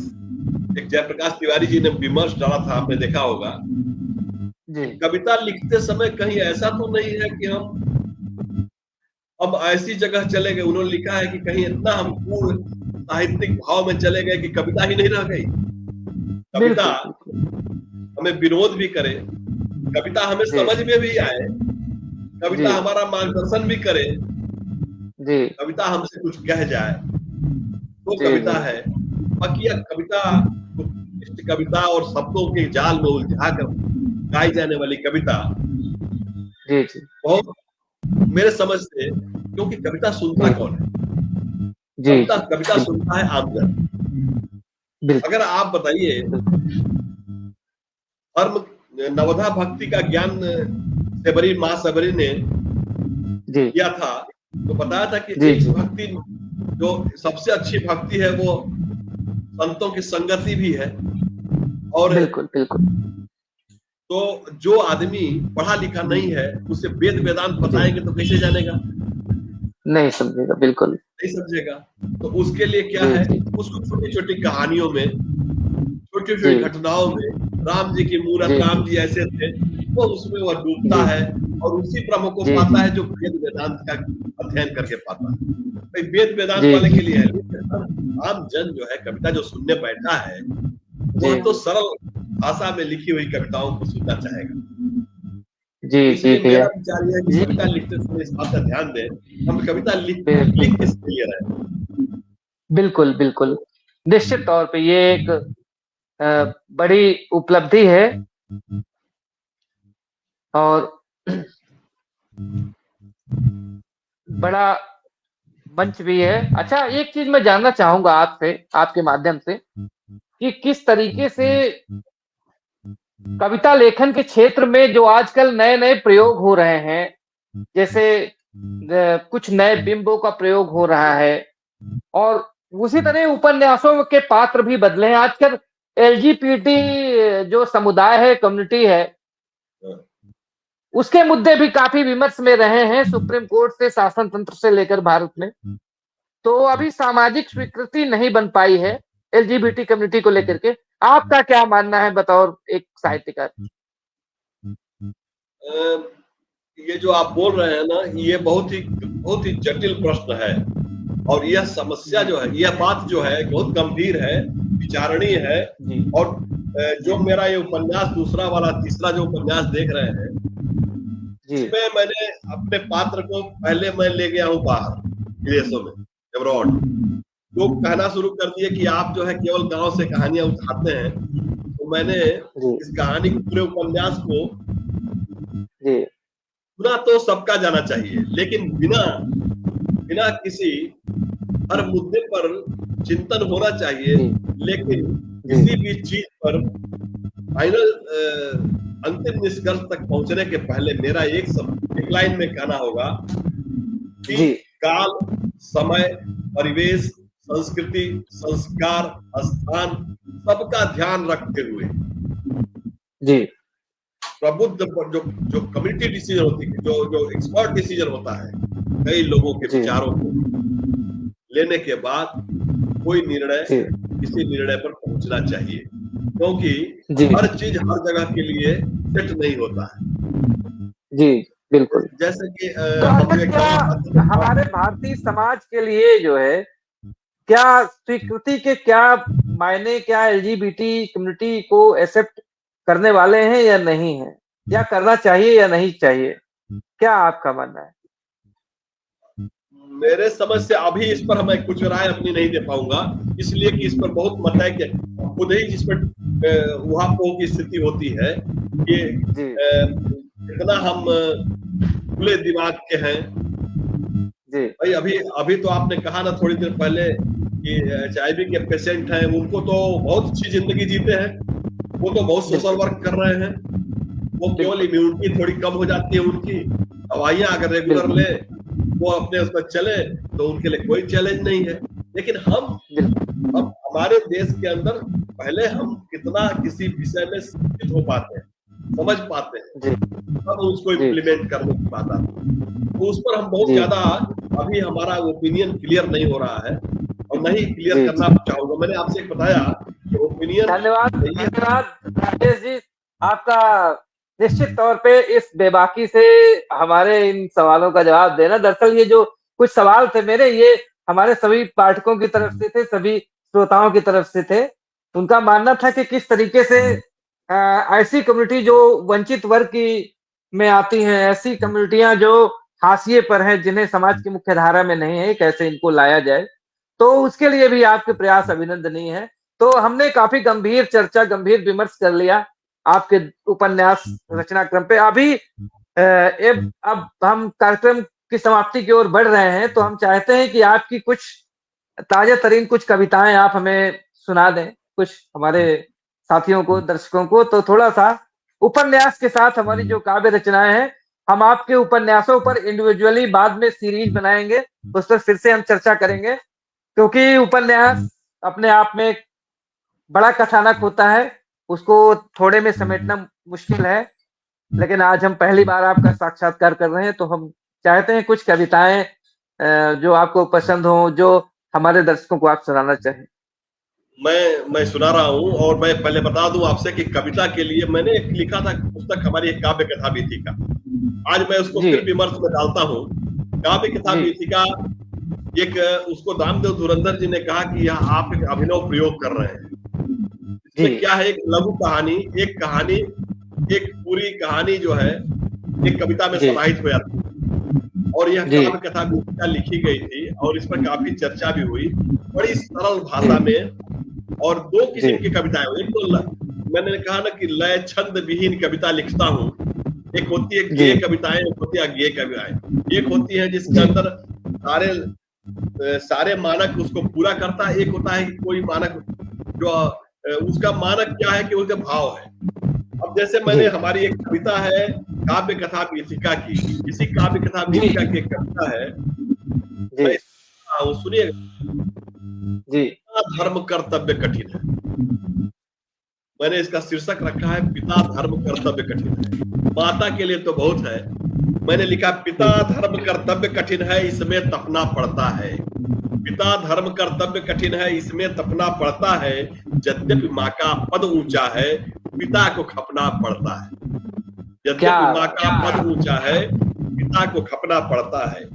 एक जयप्रकाश तिवारी जी ने विमर्श डाला था, आपने देखा होगा। जी कविता लिखते समय कहीं ऐसा तो नहीं है कि हम ऐसी जगह चले गए, उन्होंने लिखा है कि कहीं इतना हम पूर्ण साहित्यिक भाव में चले गए कि कविता ही नहीं रह गई। कविता बिल्कुल बिल्कुल। हमें विनोद भी करे, कविता हमें जी समझ में भी आए, जी कविता हमारा मार्गदर्शन भी करे, जी कविता हमसे कुछ कह जाए, तो जी कविता जी है। बाकी यह कविता, इष्ट कविता और शब्दों के जाल में उलझा कर गाई जाने वाली कविता जी जी बहुत, मेरे समझ से, क्योंकि कविता सुनता जी कौन है? जी कविता जी कविता बिल्कुल सुनता है आमजन। बिल्कुल अगर आप बताइए, धर्म नवधा भक्ति का ज्ञान सबरी माँ सबरी ने जी किया था, तो बताया था कि जी एक जी भक्ति, जो सबसे अच्छी भक्ति है, वो संतों की संगति भी है। और बिल्कुल बिल्कुल। तो जो आदमी पढ़ा लिखा नहीं है, उसे वेद वेदांत जी बताएंगे तो कैसे जानेगा? नहीं समझेगा बिल्कुल। नहीं समझेगा। तो उसके लिए क्या जी है, जी उसको छोटी छोटी कहानियों में, छोटी छोटी जी घटनाओं में, राम जी की मूरत, जी राम जी जी ऐसे थे, वो उसमें वह डूबता जी है और उसी ब्रह्म को जी पाता जी है जो वेद वेदांत का अध्ययन करके पाता है। भाई वेद वेदांत जी वाले जी के लिए है, लेकिन आम जन जो है, कविता जो सुनने बैठा है, जी वह तो सरल भाषा में लिखी हुई कविताओं को सुनना चाहेगा। जी तो जी इसलिए भैया मेरा विचार यह है कि जी कविता लिखते समय इस बात का ध्यान दें, हम कविता लिख लिख बिल्कुल किसके लिए रहे हैं। बिल्कुल बिल्कुल। निश्चित तौर पे ये एक बड़ी उपलब्धि है और बड़ा मंच भी है। अच्छा, एक चीज मैं जानना चाहूंगा आपसे, आपके माध्यम से, कि किस तरीके से कविता लेखन के क्षेत्र में जो आजकल नए नए प्रयोग हो रहे हैं, जैसे कुछ नए बिंबों का प्रयोग हो रहा है, और उसी तरह उपन्यासों के पात्र भी बदले हैं आजकल। एलजीबीटी जो समुदाय है, कम्युनिटी है, उसके मुद्दे भी काफी विमर्श में रहे हैं, सुप्रीम कोर्ट से शासन तंत्र से लेकर भारत में। तो अभी सामाजिक स्वीकृति नहीं बन पाई है एलजीबीटी कम्युनिटी को लेकर के। आपका क्या मानना है बतौर एक साहित्यकार? ये जो आप बोल रहे हैं ना, ये बहुत ही जटिल प्रश्न है। और यह समस्या जी जो है, यह बात जो है बहुत गंभीर है, विचारणीय है। जी और जो जी मेरा ये उपन्यास, दूसरा वाला तीसरा जो उपन्यास देख रहे हैं, जी इसमें मैंने अपने पात्र को पहले मैं ले गया हूँ बाहर, विदेशों में, अब्रॉड। लोग कहना शुरू कर दिए कि आप जो है केवल गांव से कहानियां उठाते हैं। तो मैंने जी इस कहानी के पूरे उपन्यास को, जी सुना तो सबका जाना चाहिए, लेकिन बिना बिना किसी, हर मुद्दे पर चिंतन होना चाहिए, जी लेकिन जी किसी भी चीज पर फाइनल, अंतिम निष्कर्ष तक पहुंचने के पहले मेरा एक लाइन में कहना होगा कि जी काल, समय, परिवेश, संस्कृति, संस्कार, स्थान, सबका ध्यान रखते हुए जी प्रबुद्ध जो जो कम्युनिटी डिसीजन होती है, जो जो एक्सपर्ट डिसीजन होता है, कई लोगों के जी विचारों को लेने के बाद कोई निर्णय, जी किसी निर्णय पर पहुंचना चाहिए, क्योंकि जी हर चीज हर जगह के लिए सेट नहीं होता है। जी बिल्कुल। जैसे कि तो हम आखिर एक क्या हमारे भारतीय समाज के लिए जो है, क्या स्वीकृति के क्या मायने, क्या एलजीबीटी कम्युनिटी को एक्सेप्ट करने वाले हैं या नहीं है, क्या करना चाहिए या नहीं चाहिए? क्या आपका मानना है? मेरे समझ से अभी इस पर मैं कुछ राय अपनी नहीं दे पाऊंगा, इसलिए कि इस पर बहुत मत है कि खुद ही जिस पर उहापोह की स्थिति होती है कि जी कितना हम खुले दिमाग के हैं। जी भाई अभी अभी तो आपने कहा ना थोड़ी देर पहले कि एचआईवी के पेशेंट हैं, उनको तो बहुत अच्छी जिंदगी जीते हैं, वो तो बहुत सोशल बिल्कुल वर्क कर रहे हैं, वो केवल बिल्कुल इम्यूनिटी थोड़ी कम हो जाती है उनकी, दवाइयां अगर रेगुलर बिल्कुल ले, वो अपने उस पर चले, तो उनके लिए कोई चैलेंज नहीं है। लेकिन बिल्कुल हम हमारे देश के अंदर पहले हम कितना किसी विषय में शिक्षित हो पाते हैं, समझ पाते हैं, जी तब उसको जी इम्प्लीमेंट करने की बात आती है। तो उस पर हम बहुत जी ज्यादा, अभी हमारा ओपिनियन क्लियर नहीं हो रहा है। नहीं क्लियर जी करना चाहूंगा। मैंने आपसे एक बताया कि ओपिनियन धन्यवाद ये धन्यवाद राजेश जी, आपका निश्चित तौर पे इस बेबाकी से हमारे इन सवालों का जवाब देना। दरअसल ये जो कुछ सवाल थे मेरे, ये हमारे सभी पाठकों की तरफ से थे, सभी श्रोताओं की तरफ से थे। उनका मानना था कि किस तरीके से ऐसी कम्युनिटी जो वंचित वर्ग की में आती हैं, ऐसी कम्युनिटियां जो हाशिए पर हैं, जिन्हें समाज की मुख्य धारा में नहीं है, कैसे इनको लाया जाए। तो उसके लिए भी आपके प्रयास अभिनंदनीय है। तो हमने काफी गंभीर चर्चा, गंभीर विमर्श कर लिया आपके उपन्यास रचना क्रम पे। अभी अब हम कार्यक्रम की समाप्ति की ओर बढ़ रहे हैं, तो हम चाहते हैं कि आपकी कुछ ताजा तरीन कुछ कविताएं आप हमें सुना दें, कुछ हमारे साथियों को, दर्शकों को। तो थोड़ा सा उपन्यास के साथ हमारी जो काव्य रचनाएं हैं, हम आपके उपन्यासों पर इंडिविजुअली बाद में सीरीज बनाएंगे, उस पर फिर से हम चर्चा करेंगे, क्योंकि उपन्यास अपने आप में एक बड़ा कथानक होता है, उसको थोड़े में समेटना मुश्किल है। लेकिन आज हम पहली बार आपका साक्षात्कार कर रहे हैं, तो हम चाहते हैं कुछ कविताएं जो आपको पसंद हो, जो हमारे दर्शकों को आप सुनाना चाहें। मैं सुना रहा हूँ। और मैं पहले बता दूं आपसे कि कविता के लिए मैंने एक लिखा था पुस्तक, हमारी एक काव्य कथा बीथिका। आज मैं उसको जी फिर विमर्श में डालता हूँ। काव्य कथा जी बीथिका एक, उसको रामदेव धुरंधर जी ने कहा कि यह आप एक अभिनव प्रयोग कर रहे हैं। जी इसमें क्या है, एक लघु कहानी, एक कहानी, एक पूरी कहानी जो है एक कविता में जी समाहित हो जाती है। और यह जी काव्य कथा बीथिका लिखी गई थी और इस पर काफी चर्चा भी हुई, बड़ी सरल जी भाषा में। और दो जी किस्म की कविताएं हुई। एक तो मैंने कहा ना कि लय छंद विहीन कविता लिखता हूँ। एक होती है जी गेय कविताएं, एक होती है अज्ञेय कविताएं। एक होती है जिसके जी अंदर सारे मानक उसको पूरा करता है। एक होता है कि कोई मानक जो उसका मानक क्या है कि उसके भाव है। अब जैसे मैंने, जी हमारी एक कविता है काव्य कथा बीथिका की, इसी काव्य कथा जी बीथिका की एक कविता है, जी मैं सुनिएगा। जी धर्म कर्तव्य कठिन है। मैंने इसका शीर्षक रखा है पिता धर्म कर्तव्य कठिन है। माता के लिए तो बहुत है। मैंने लिखा पिता धर्म कर्तव्य कठिन है, इसमें तपना पड़ता है। पिता धर्म कर्तव्य कठिन है, इसमें तपना पड़ता है। यद्यपि माँ का पद ऊंचा है, पिता को खपना पड़ता है। क्या यद्यपि माँ बात का पद ऊंचा है, पिता को खपना पड़ता है।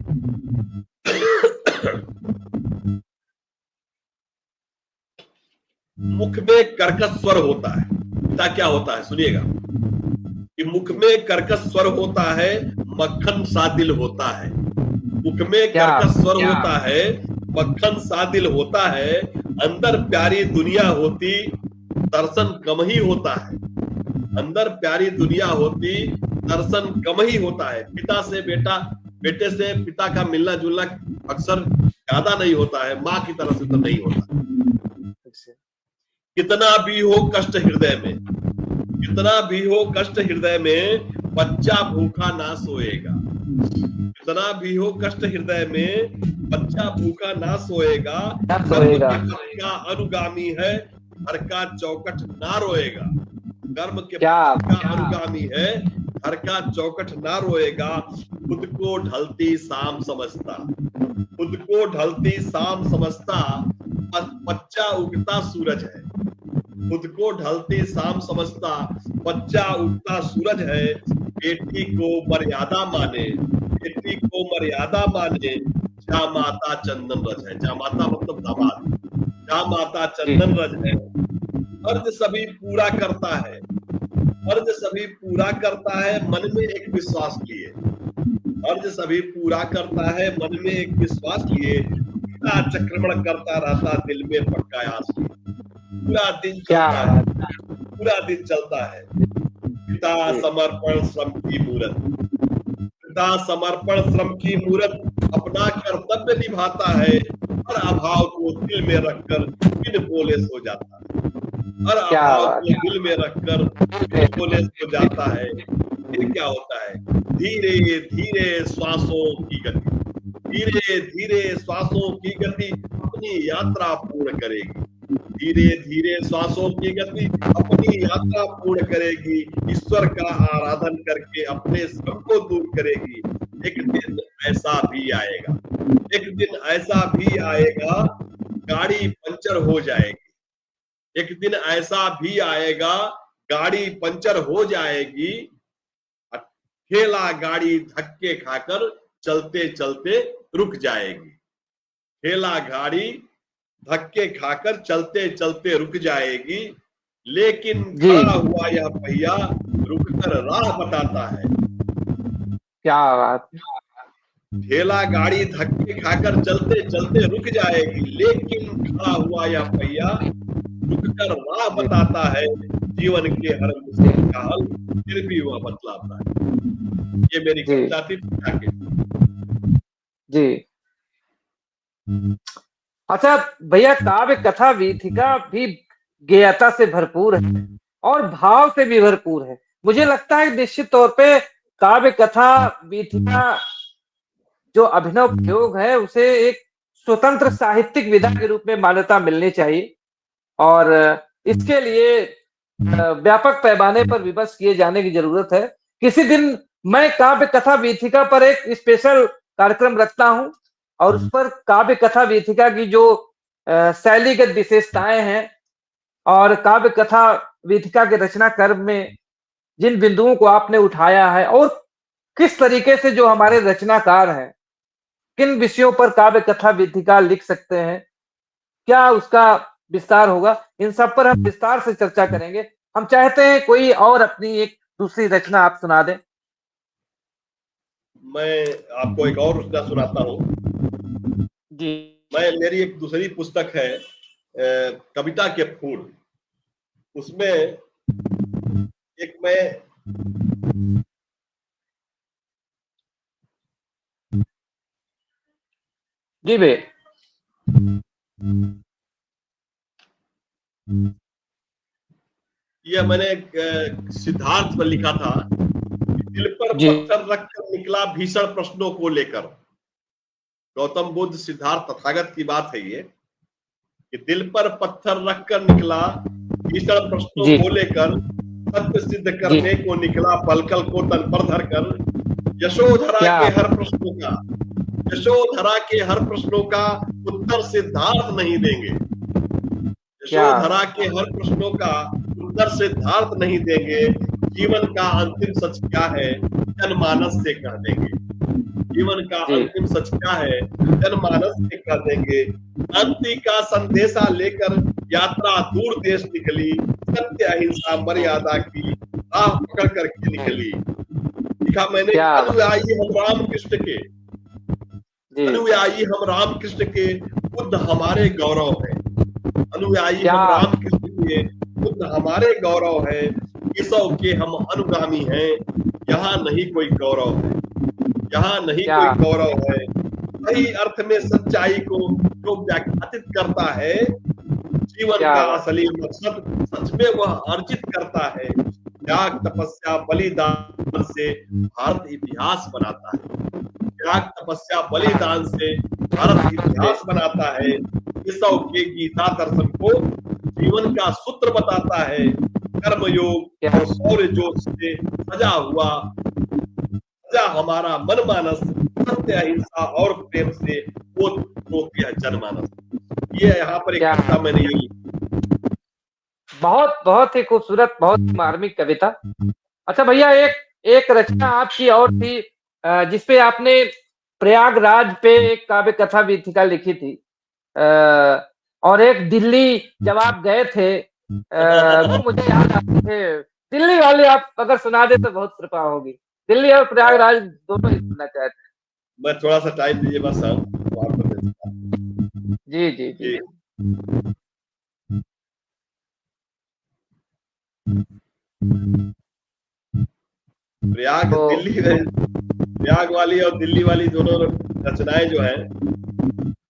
मुख में कर्कश स्वर होता है। पिता क्या होता है सुनिएगा, कि मुख में कर्कश स्वर होता है, मक्खन सा दिल होता है। मुख में क्या कर्कश स्वर होता है, मक्खन सा दिल होता है। अंदर प्यारी दुनिया होती, दर्शन कम ही होता है। अंदर प्यारी दुनिया होती, दर्शन कम ही होता है। पिता से बेटा, बेटे से पिता का मिलना जुलना अक्सर ज्यादा नहीं होता है, माँ की तरफ से तो नहीं होता। कितना भी हो कष्ट हृदय में, कितना भी हो कष्ट हृदय में, बच्चा भूखा ना सोएगा। कितना भी हो कष्ट हृदय में, बच्चा भूखा ना सोएगा। क्या कर्म सोएगा। के पथ का अनुगामी है, घर का चौकट ना रोएगा। कर्म के क्या पथ का अनुगामी है, घर का चौकट ना रोएगा। खुद को ढलती शाम समझता, खुद को ढलती शाम समझता, बच्चा उगता सूरज है। खुद को ढलती शाम समझता, बच्चा उगता सूरज है। बेटी को मर्यादा माने, बेटी को मर्यादा माने, जा माता चंदन रज है। जा माता मतलब दामाद, जा माता चंदन रज है। फर्ज सभी पूरा करता है, फर्ज सभी पूरा करता है, मन में एक विश्वास लिए। फर्ज सभी पूरा करता है, मन में एक विश्वास लिए। पिता चक्रमण करता रहता, दिल में पक्का आस लिए। पूरा दिन क्या चलता है, पूरा दिन चलता है। पिता समर्पण श्रम की मूरत, पिता समर्पण श्रम की मूरत, अपना कर्तव्य निभाता है। हर अभाव को दिल में रखकर बिन बोले सो जाता है। हर क्या अभाव बात को दिल में रखकर बिन बोले सो जाता है। फिर क्या होता है, धीरे धीरे श्वासों की गति, धीरे धीरे श्वासों की गति अपनी यात्रा पूर्ण करेगी। धीरे धीरे श्वासों की गति अपनी यात्रा पूर्ण करेगी। ईश्वर का आराधन करके अपने श्रम को दूर करेगी। एक दिन ऐसा भी आएगा, एक दिन ऐसा भी आएगा, गाड़ी पंचर हो जाएगी। एक दिन ऐसा भी आएगा, गाड़ी पंचर हो जाएगी, ठेला गाड़ी धक्के खाकर चलते चलते रुक जाएगी। ठेला गाड़ी धक्के खाकर चलते चलते रुक जाएगी, लेकिन जी, खड़ा हुआ यह पहिया रुककर राह बताता है। क्या बात। ठेला गाड़ी धक्के खाकर चलते चलते रुक जाएगी, लेकिन खड़ा हुआ यह पहिया रुककर राह जी, बताता है। जीवन के हर मुश्किल का हल फिर भी वह बतलाता है। ये मेरी जी, कविता थी पिता के। जी। अच्छा भैया, काव्य कथा वीथिका भी गेयता से भरपूर है और भाव से भी भरपूर है। मुझे लगता है कि निश्चित तौर पे काव्य कथा वीथिका जो अभिनव प्रयोग है उसे एक स्वतंत्र साहित्यिक विधा के रूप में मान्यता मिलनी चाहिए और इसके लिए व्यापक पैमाने पर विमर्श किए जाने की जरूरत है। किसी दिन मैं काव्य कथा वीथिका पर एक स्पेशल कार्यक्रम रखता हूं और उस पर काव्य कथा वीथिका की जो शैलीगत विशेषताएं हैं और काव्य कथा वीथिका के रचना कर्म में जिन बिंदुओं को आपने उठाया है और किस तरीके से जो हमारे रचनाकार हैं किन विषयों पर काव्य कथा वीथिका लिख सकते हैं, क्या उसका विस्तार होगा, इन सब पर हम विस्तार से चर्चा करेंगे। हम चाहते हैं कोई और अपनी एक दूसरी रचना आप सुना दें। मैं आपको एक और रचना सुनाता हूँ। जी, मेरी एक दूसरी पुस्तक है कविता के फूल। उसमें एक मैं जी भैया। यह मैंने सिद्धार्थ पर लिखा था। दिल पर जी, पत्थर रखकर निकला भीषण प्रश्नों को लेकर। गौतम बुद्ध सिद्धार्थ तथागत की बात है ये, कि दिल पर पत्थर रखकर निकला भीषण प्रश्नों जी, को लेकर, सत्य सिद्ध जी, करने को निकला पलकल को तन पर धरकर। यशोधरा क्या, के हर प्रश्नों का यशोधरा के हर प्रश्नों का उत्तर सिद्धार्थ नहीं देंगे। क्या, यशोधरा के हर प्रश्नों का उत्तर सिद्धार्थ नहीं देंगे। जीवन का अंतिम सच क्या है जनमानस से कह देंगे। जीवन का जी, अंतिम सच क्या है जनमानस से कह देंगे। शांति का संदेशा लेकर यात्रा दूर देश निकली, सत्य अहिंसा मर्यादा की राह पकड़ करके निकली। लिखा मैंने, क्या, अनुयायी हम राम कृष्ण के, जी, अनुयायी हम राम कृष्ण के, बुद्ध हमारे गौरव है। अनुयायी क्या, हम राम कृष्ण के, बुद्ध हमारे गौरव है। केशव के हम अनुगामी हैं, यहाँ नहीं कोई गौरव है, यहाँ नहीं क्या, कोई गौरव है। सही अर्थ में सच्चाई को जो व्याख्यातित करता है, जीवन क्या का बात, असली मकसद सच में वह अर्जित करता है। त्याग तपस्या बलिदान से भारत इतिहास बनाता है। त्याग तपस्या बलिदान से भारत इतिहास बनाता है। केशव के गीता दर्शन को जीवन का सूत्र बताता है। कर्मयोग क्या, और शौर्य जोश से सजा हुआ सजा हमारा मनमानस, सत्य अहिंसा और प्रेम से ओत यह जनमानस। ये यहाँ पर एक क्या, कविता मैंने ये लिखी। बहुत बहुत ही खूबसूरत, बहुत ही मार्मिक कविता। अच्छा भैया, एक एक रचना आपकी और थी जिसपे आपने प्रयागराज पे एक काव्य कथा वीथिका लिखी थी और एक दिल्ली जब आप गए थे वो मुझे याद आते थे। दिल्ली वाले आप अगर सुना दे तो बहुत कृपा होगी। दिल्ली और प्रयागराज दोनों ही सुनना चाहते मैं थोड़ा सा टाइम दीजिए बस हम तो आपको दे देता हैं। जी, जी, जी, हूँ। प्रयाग तो दिल्ली में, प्रयाग वाली और दिल्ली वाली दोनों रचनाएं जो हैं,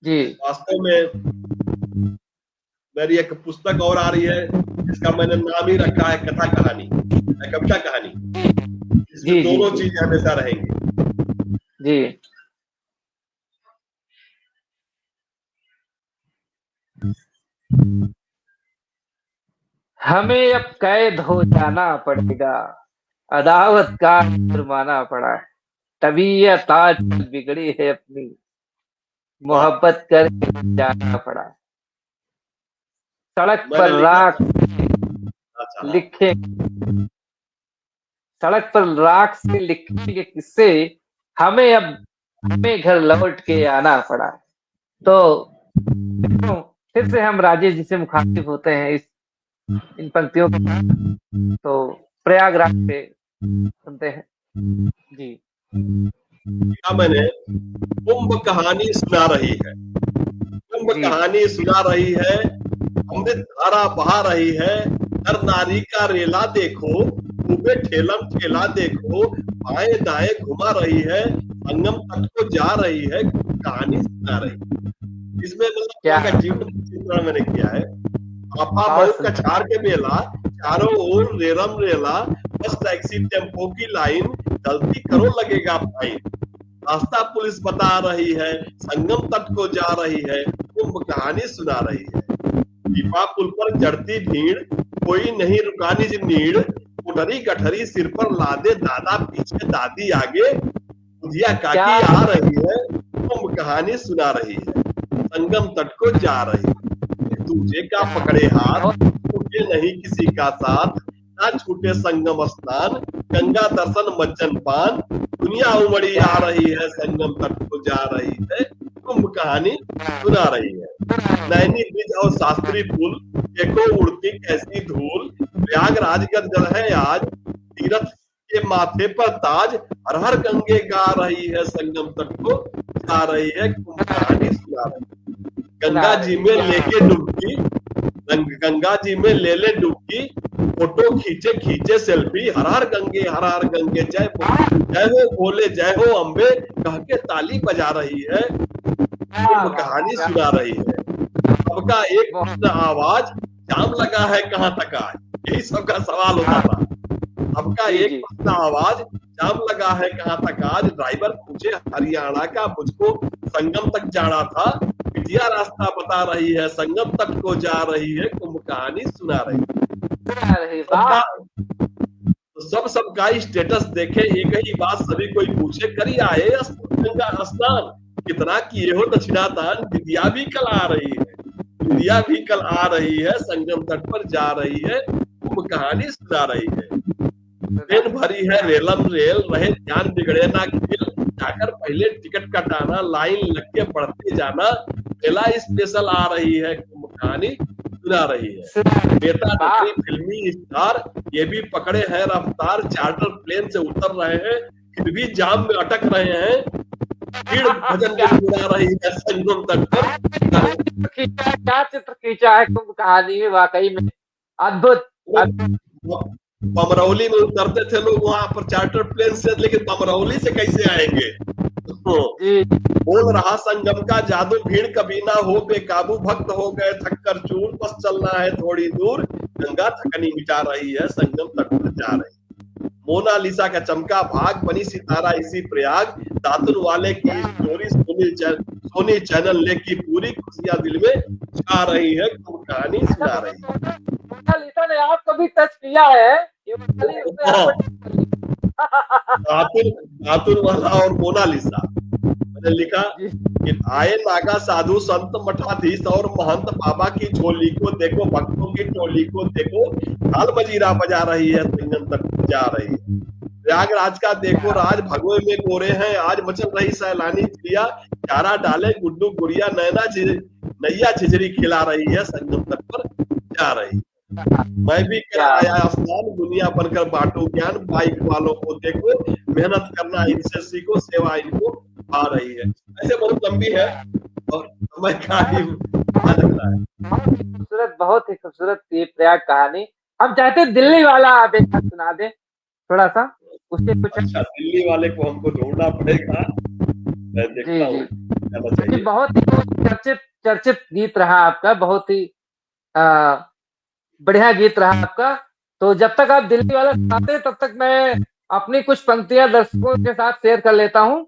जी, वास्तव में मेरी एक पुस्तक और आ रही है जिसका मैंने नाम ही रखा है कथा कहानी, कविता कहानी। इसमें जी, जी, दोनों जी, चीजें हमेशा रहेंगी। जी, हमें अब कैद हो जाना पड़ेगा, अदावत का जुर्माना पड़ा है, तबीयत आज बिगड़ी है अपनी, वाह, मोहब्बत कर जाना पड़ा है। सड़क मैंने पर लिखा राख था। अच्छा, हाँ। लिखे सड़क पर राख से लिखेंगे किससे, हमें अब हमें घर लौट के आना पड़ा। तो फिर से हम राजेश जी से मुखातिब होते हैं इस इन पंक्तियों के। तो प्रयागराज से सुनते हैं जी। लिखा मैंने, कुंभ कहानी सुना रही है, कुंभ जी कहानी सुना रही है, अमृत धारा बहा रही है, नर नारी का रेला देखो, खूबे ठेलम ठेला देखो, बाएं दाएं घुमा रही है, संगम तट को जा रही है, कहानी सुना रही है। इसमें मतलब क्या वहाँ का जीवन चित्रण मैंने किया है। आपा मऊ बहुत सुंदर। कछार के मेला, चारों ओर रेरम रेला, बस टैक्सी टेम्पो की लाइन, गलती करो लगेगा फाइन, रास्ता पुलिस बता रही है, संगम तट को जा रही है, कुंभ कहानी सुना रही है। दीपा पुल पर चढ़ती भीड़, कोई नहीं रुका निज नीड़, उठरी गठरी सिर पर लादे, दादा पीछे दादी आगे, बुधिया क्या काकी आ रही है, कुंभ कहानी सुना रही है, संगम तट को जा रही है, एक दूजे का पकड़े हाथ, छूटे नहीं किसी का साथ, ना छूटे संगम स्नान, गंगा दर्शन मज्जन पान, दुनिया उमड़ी क्या आ रही है, संगम तट को जा रही है, कुंभ कहानी सुना रही है। नैनी ब्रिज और शास्त्री पुल, देखो उड़ती कैसी धूल, प्रयागराज का जल है आज, तीरथ के माथे पर ताज, हर हर गंगे गा रही है, संगम तट को जा रही है, कुंभ कहानी सुना रही है। सुना गंगा जी रही में क्या लेके डुबकी, गंगा जी में ले ले डुबकी, फोटो खींचे खींचे सेल्फी, हर हर गंगे जय हो भोले जय हो अम्बे, कह के ताली बजा रही है, क्या कुंभ बात कहानी क्या सुना रही है। सबका एक बहुत प्रश्न आवाज, जाम लगा है कहाँ तक आज, यही सबका सवाल होता था। सबका जी एक जी प्रश्न आवाज, जाम लगा है कहाँ तक आज, ड्राइवर पूछे हरियाणा का, मुझको संगम तक जाना था, बिटिया रास्ता बता रही है, संगम तक को जा रही है, कुंभ कहानी सुना रही है। सुना रही सबका वाह। सबका स्टेटस देखे एक ही बात, सभी कोई पूछे करी आए गंगा स्नान, कितना किए हो दक्षिणा दान, विद्या भी कल आ रही है, विद्या भी कल आ रही है, संगम तट पर जा रही है, कुंभ कहानी सुना रही है। सुना ट्रेन भरी है रेलम रेल, रहे ध्यान बिगड़े ना खेल, जाकर पहले टिकट कटाना, लाइन लग के बढ़ते जाना, मेला स्पेशल आ रही है, कुंभ कहानी सुना रही है। सुना बेटा वाह। नकली फिल्मी स्टार, ये भी पकड़े हैं रफ्तार, चार्टर प्लेन से उतर रहे हैं, फिर भी जाम में अटक रहे हैं, भीड़ भजन क्या गुनगुना रही है, संगम तट पर। चित्र खींचा है, क्या चित्र खींचा है कुंभ कहानी में, वाकई में अद्भुत अद्भुत। बमरौली में उतरते थे लोग वहां पर चार्टर प्लेन से, लेकिन बमरौली से कैसे आएंगे। तो जी बोल रहा संगम का जादू, भीड़ कभी ना हो बेकाबू, भक्त हो गए थककर चूर, बस चलना है थोड़ी दूर, गंगा थकनी मिटा रही है, संगम तट पर जा रही है। मोनालिसा का चमका भाग, बनी सितारा इसी प्रयाग, दातुन वाले की स्टोरी, सोनी चैनल ने की पूरी, खुशियां दिल में छा रही है, कुंभ कहानी अच्छा सुना रही है। मोनालिसा ने आपको भी टच किया है, ये वाली उसने आपको हाँ, touch किया। धातुर धातुर वाला और मोनालिसा। मैंने लिखा जी कि आए नागा साधु संत मठाधीश और महंत, बाबा की झोली को देखो, भक्तों की टोली को देखो, ढाल मजीरा बजा रही है, संगम तक जा रही है। प्रयागराज का देखो राज, भगवे में गोरे हैं आज, मचल रही सैलानी चिड़िया, चारा डाले गुड्डू गुड़िया, नैया झिझरी खिला रही है, संगम तट पर जा रही है। मैं भी क्या कराया स्नान, दुनिया बनकर बांटू ज्ञान, बाइक वालों को देखो, मेहनत करना इनसे सीखो, सेवा इनको आ रही है। ऐसे बहुत लंबी है और समय का ही लग रहा है। बहुत ही खूबसूरत ये प्रयाग कहानी। हम चाहते हैं दिल्ली वाला आप एक बार सुना दें थोड़ा सा, उसके कुछ। अच्छा, दिल्ली वाले को हमको ढूंढना पड़ेगा, मैं जी देखता जी हूँ जाना क्योंकि चाहिए। बहुत ही चर्चित चर्चित गीत रहा आपका, बहुत ही आ, बढ़िया गीत रहा आपका। तो जब तक आप दिल्ली वाला सुनाते हैं तब तक मैं अपनी कुछ पंक्तियां दर्शकों के साथ शेयर कर लेता हूँ।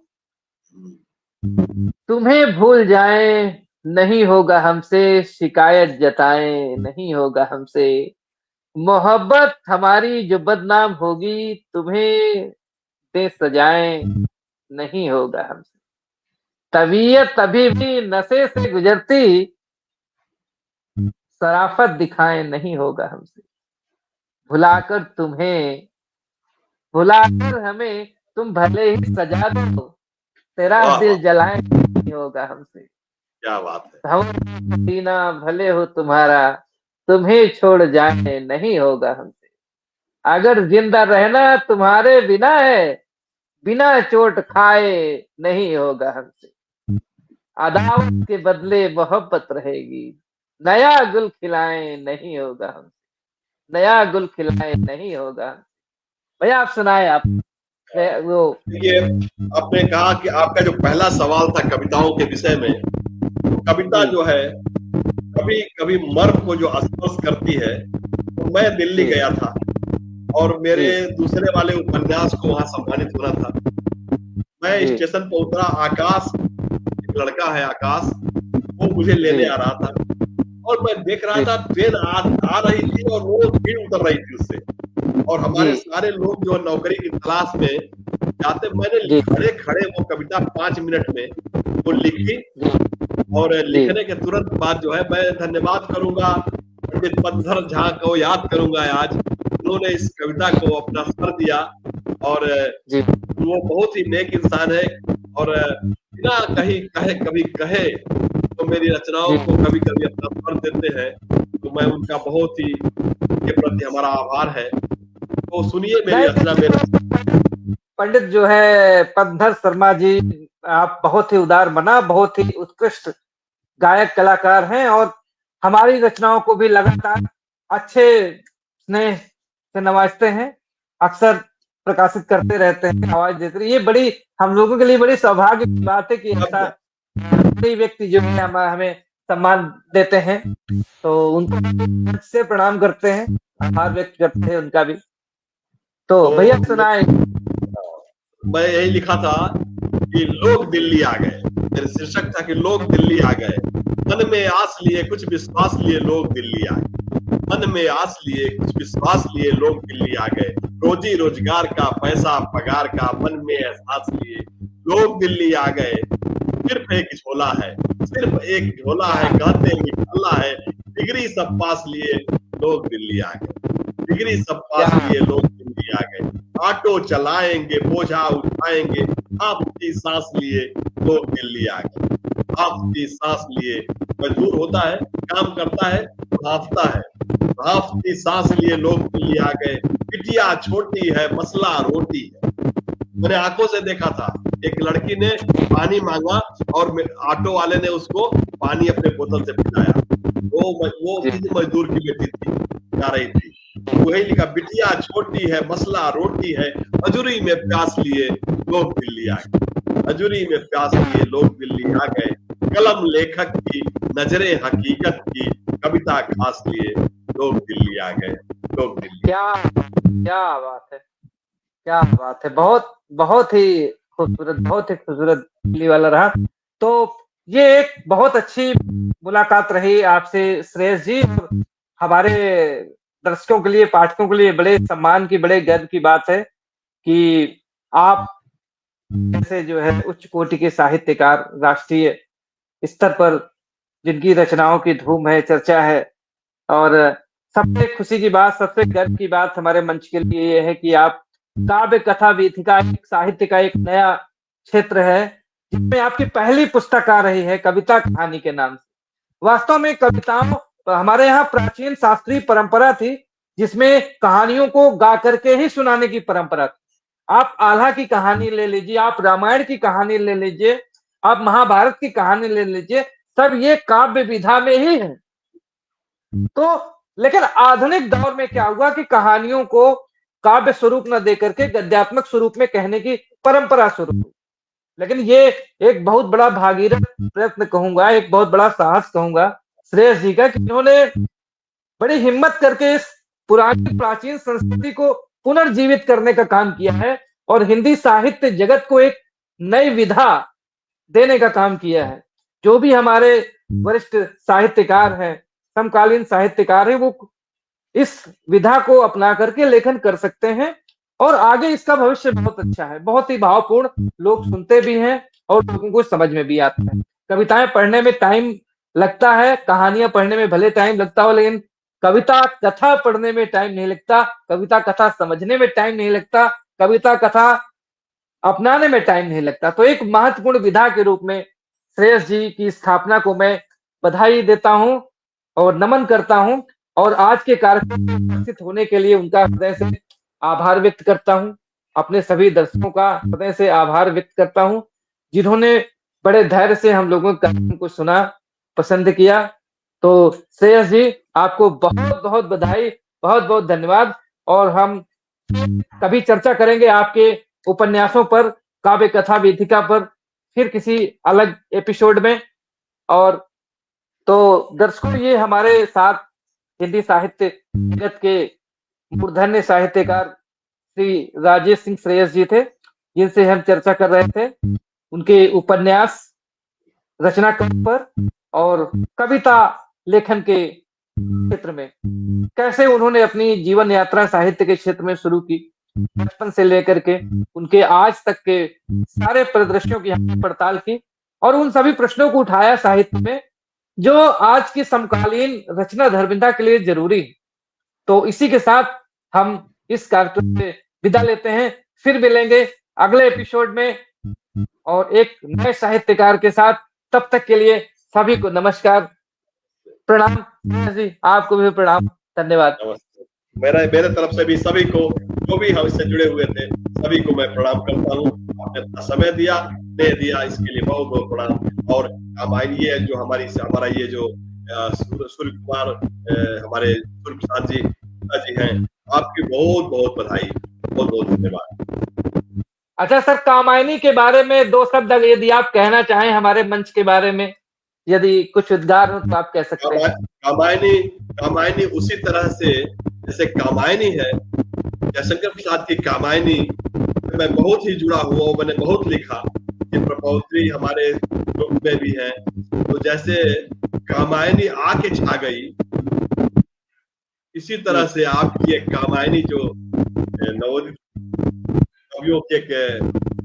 तुम्हें भूल जाएं नहीं होगा हमसे, शिकायत जताएं नहीं होगा हमसे, मोहब्बत हमारी जो बदनाम होगी, तुम्हें दे सजाएं नहीं होगा हमसे, तबीयत अभी भी नशे से गुजरती, शराफत दिखाएं नहीं होगा हमसे, भुलाकर तुम्हें भुलाकर हमें तुम भले ही सजा दो, तेरा वाह वाह, दिल जलाएं नहीं होगा हमसे। क्या बात है। हम सीना भले हो तुम्हारा, तुम्हें छोड़ जाए नहीं होगा हमसे। अगर जिंदा रहना तुम्हारे बिना है, बिना चोट खाए नहीं होगा हमसे। अदावत के बदले मोहब्बत रहेगी, नया गुल खिलाए नहीं होगा हमसे, नया गुल खिलाए नहीं होगा। भैया आप सुनाए, आप वो। देखिए, आपने कहा कि आपका जो पहला सवाल था कविताओं के विषय में, तो कविता जी जो है कभी कभी मर्म को जो स्पर्श करती है, तो मैं दिल्ली जी गया था और मेरे जी दूसरे वाले उपन्यास को वहां सम्मानित होना था। मैं जी स्टेशन पर उतरा, आकाश, एक लड़का है आकाश, वो मुझे लेने जी आ रहा था और मैं देख रहा जी था ट्रेन आ रही थी और वो भीड़ उतर रही थी उससे, और जी हमारे सारे लोग जो नौकरी की तलाश में जाते, मैंने जी खड़े खड़े वो कविता 5 मिनट में वो लिखी। और जी लिखने के तुरंत बाद जो है, मैं धन्यवाद करूंगा पंडित पतझर झा को, याद करूंगा आज, उन्होंने इस कविता को अपना स्वर दिया। और जी वो बहुत ही नेक इंसान है, और बिना कहीं कहे कभी कहे तो मेरी रचनाओं जी को कभी कभी अपना स्वर देते हैं, तो मैं उनका बहुत ही, उनके प्रति हमारा आभार है। तो सुनिए मेरी रचना नहीं, मेरे। पंडित जो है पतंजलि शर्मा जी, आप बहुत ही उदार मना, बहुत ही उत्कृष्ट गायक कलाकार हैं, और हमारी रचनाओं को भी लगातार अच्छे स्नेह से नवाजते हैं, अक्सर प्रकाशित करते रहते हैं, आवाज देते हैं। ये बड़ी हम लोगों के लिए बड़ी सौभाग्य की बात है कि ऐसा अब बड़ी व्यक्ति जो है हमें सम्मान देते हैं, तो उनको से प्रणाम करते हैं, आभार व्यक्त करते हैं उनका भी। तो तो भैया सुनाए। मैं यही लिखा था कि लोग दिल्ली आ गए। मेरा शीर्षक था कि लोग दिल्ली आ गए, मन में आस लिए कुछ विश्वास लिए लोग दिल्ली आ गए, मन में आस लिए कुछ विश्वास लिए लोग दिल्ली आ गए, रोजी रोजगार का पैसा पगार का मन में एहसास लिए लोग दिल्ली आ गए। सिर्फ एक झोला है, सिर्फ एक झोला है, कहते निकालना है, डिग्री सब पास लिए लोग दिल्ली आ गए, डिग्री सब क्या पास लिए लोग दिल्ली आ गए, ऑटो चलाएंगे बोझा उठाएंगे, आपकी सांस लिए लोग दिल्ली आ गए, आपकी सांस लिए। मजदूर होता है, काम करता है, भाफता है, भाफती सांस लिए लोग दिल्ली आ गए, बिटिया छोटी है मसला रोटी है। मैंने आंखों से देखा था, एक लड़की ने पानी मांगा और ऑटो वाले ने उसको पानी अपने बोतल से पिलाया। वो जी किसी मजदूर की बेटी थी, जा रही थी, वही लिखा, बिटिया छोटी है मसला रोटी है, हजूरी में प्यास लिए लोग दिल्ली आ गए, हजूरी में प्यास लिए लोग दिल्ली आ गए, कलम लेखक की नजरे हकीकत की, कविता खास लिए लोग दिल्ली आ गए, लोग दिल्ली। क्या क्या बात है, क्या बात है, बहुत बहुत ही खूबसूरत, बहुत ही खूबसूरत दिल्ली वाला रहा। तो ये एक बहुत अच्छी मुलाकात रही आपसे श्रेयस जी, और हमारे दर्शकों के लिए, पाठकों के लिए बड़े सम्मान की, बड़े गर्व की बात है कि आप जैसे जो है उच्च कोटि के साहित्यकार, राष्ट्रीय स्तर पर जिनकी रचनाओं की धूम है, चर्चा है, और सबसे खुशी की बात, सबसे गर्व की बात हमारे मंच के लिए ये है कि आप काव्य कथा वीथिका, एक साहित्य का एक नया क्षेत्र है जिसमें आपकी पहली पुस्तक आ रही है कविता कहानी के नाम से। वास्तव में कविताओं, हमारे यहाँ प्राचीन शास्त्रीय परंपरा थी जिसमें कहानियों को गा करके ही सुनाने की परंपरा थी। आप आल्हा की कहानी ले लीजिए, आप रामायण की कहानी ले लीजिए, आप महाभारत की कहानी ले लीजिए, सब ये काव्य विधा में ही है। तो लेकिन आधुनिक दौर में क्या हुआ कि कहानियों को काव्य स्वरूप न देकर के गद्यात्मक स्वरूप में कहने की परंपरा शुरू हुई। लेकिन ये एक बहुत बड़ा भागीरथ प्रयत्न कहूंगा, एक बहुत बड़ा साहस कहूंगा श्रेयस जी का, कि इन्होंने बड़ी हिम्मत करके इस पुरानी प्राचीन संस्कृति को पुनर्जीवित करने का काम किया है, और हिंदी साहित्य जगत को एक नई विधा देने का काम किया है। जो भी हमारे वरिष्ठ साहित्यकार हैं, समकालीन साहित्यकार हैं, वो इस विधा को अपना करके लेखन कर सकते हैं, और आगे इसका भविष्य बहुत अच्छा है, बहुत ही भावपूर्ण, लोग सुनते भी हैं और लोगों को समझ में भी आता है। कविताएं पढ़ने में टाइम लगता है कहानियां पढ़ने में भले टाइम लगता हो, लेकिन कविता कथा पढ़ने में टाइम नहीं लगता, कविता कथा समझने में टाइम नहीं लगता, कविता कथा अपनाने में टाइम नहीं लगता। तो एक महत्वपूर्ण विधा के रूप में श्रेयस जी की स्थापना को मैं बधाई देता हूं और नमन करता हूं, और आज के कार्यक्रम में उपस्थित होने के लिए उनका हृदय से आभार व्यक्त करता हूं। अपने सभी दर्शकों का हृदय से आभार व्यक्त करता हूं, जिन्होंने बड़े धैर्य से हम लोगों के कार्यक्रम को सुना, पसंद किया। तो श्रेयस जी, आपको बहुत बहुत बधाई, बहुत बहुत धन्यवाद। और हम कभी चर्चा करेंगे आपके उपन्यासों पर, काव्य कथा वेदिका पर, फिर किसी अलग एपिसोड में। और तो दर्शकों, ये हमारे साथ हिंदी साहित्य जगत के मूर्धन्य साहित्यकार श्री राजेश सिंह श्रेयस जी थे, जिनसे हम चर्चा कर रहे थे उनके उपन्यास रचना पर और कविता लेखन के क्षेत्र में कैसे उन्होंने अपनी जीवन यात्रा साहित्य के क्षेत्र में शुरू की, बचपन से लेकर के उनके आज तक के सारे परिदृश्यों की हमने पड़ताल की, और उन सभी प्रश्नों को उठाया साहित्य में, जो आज की समकालीन रचना धर्मिता के लिए जरूरी है। तो इसी के साथ हम इस कार्यक्रम से विदा लेते हैं, फिर मिलेंगे अगले एपिसोड में और एक नए साहित्यकार के साथ। तब तक के लिए सभी को नमस्कार, प्रणाम। जी, आपको भी प्रणाम, धन्यवाद। नमस्ते। मेरे तरफ से भी सभी को, जो भी हमसे जुड़े हुए थे, सभी को मैं प्रणाम करता हूँ। आपने अपना समय दिया, दे दिया, इसके लिए बहुत बहुत प्रणाम। और हमारी ये जो हमारा ये जो सूर्य कुमार हमारे सूर्य प्रसाद जी जी हैं, आपकी बहुत बहुत बधाई, बहुत बहुत धन्यवाद। अच्छा सर, कामायनी के बारे में दो शब्द यदि आप कहना चाहें हमारे मंच के बारे में, यदि कुछ उद्गार हो तो आप कह सकते हैं। कामायनी कामायनी उसी तरह से जैसे कामायनी है, जयशंकर प्रसाद की कामायनी मैं बहुत ही जुड़ा हुआ हूँ, मैंने बहुत लिखा। ये प्रपौत्री हमारे ग्रुप में भी है। तो जैसे कामायनी आके छा गई, इसी तरह से आपकी एक कामायनी जो नवोदित कवियों की एक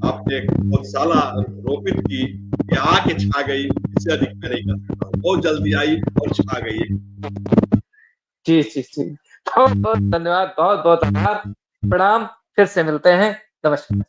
आपने एक पौधशाला रोपित की, ये आके छा गई, इससे अधिक मैं नहीं कर सकता। बहुत जल्दी आई और छा गई। जी जी जी, बहुत बहुत धन्यवाद, बहुत बहुत आभार, प्रणाम। फिर से मिलते हैं, नमस्कार।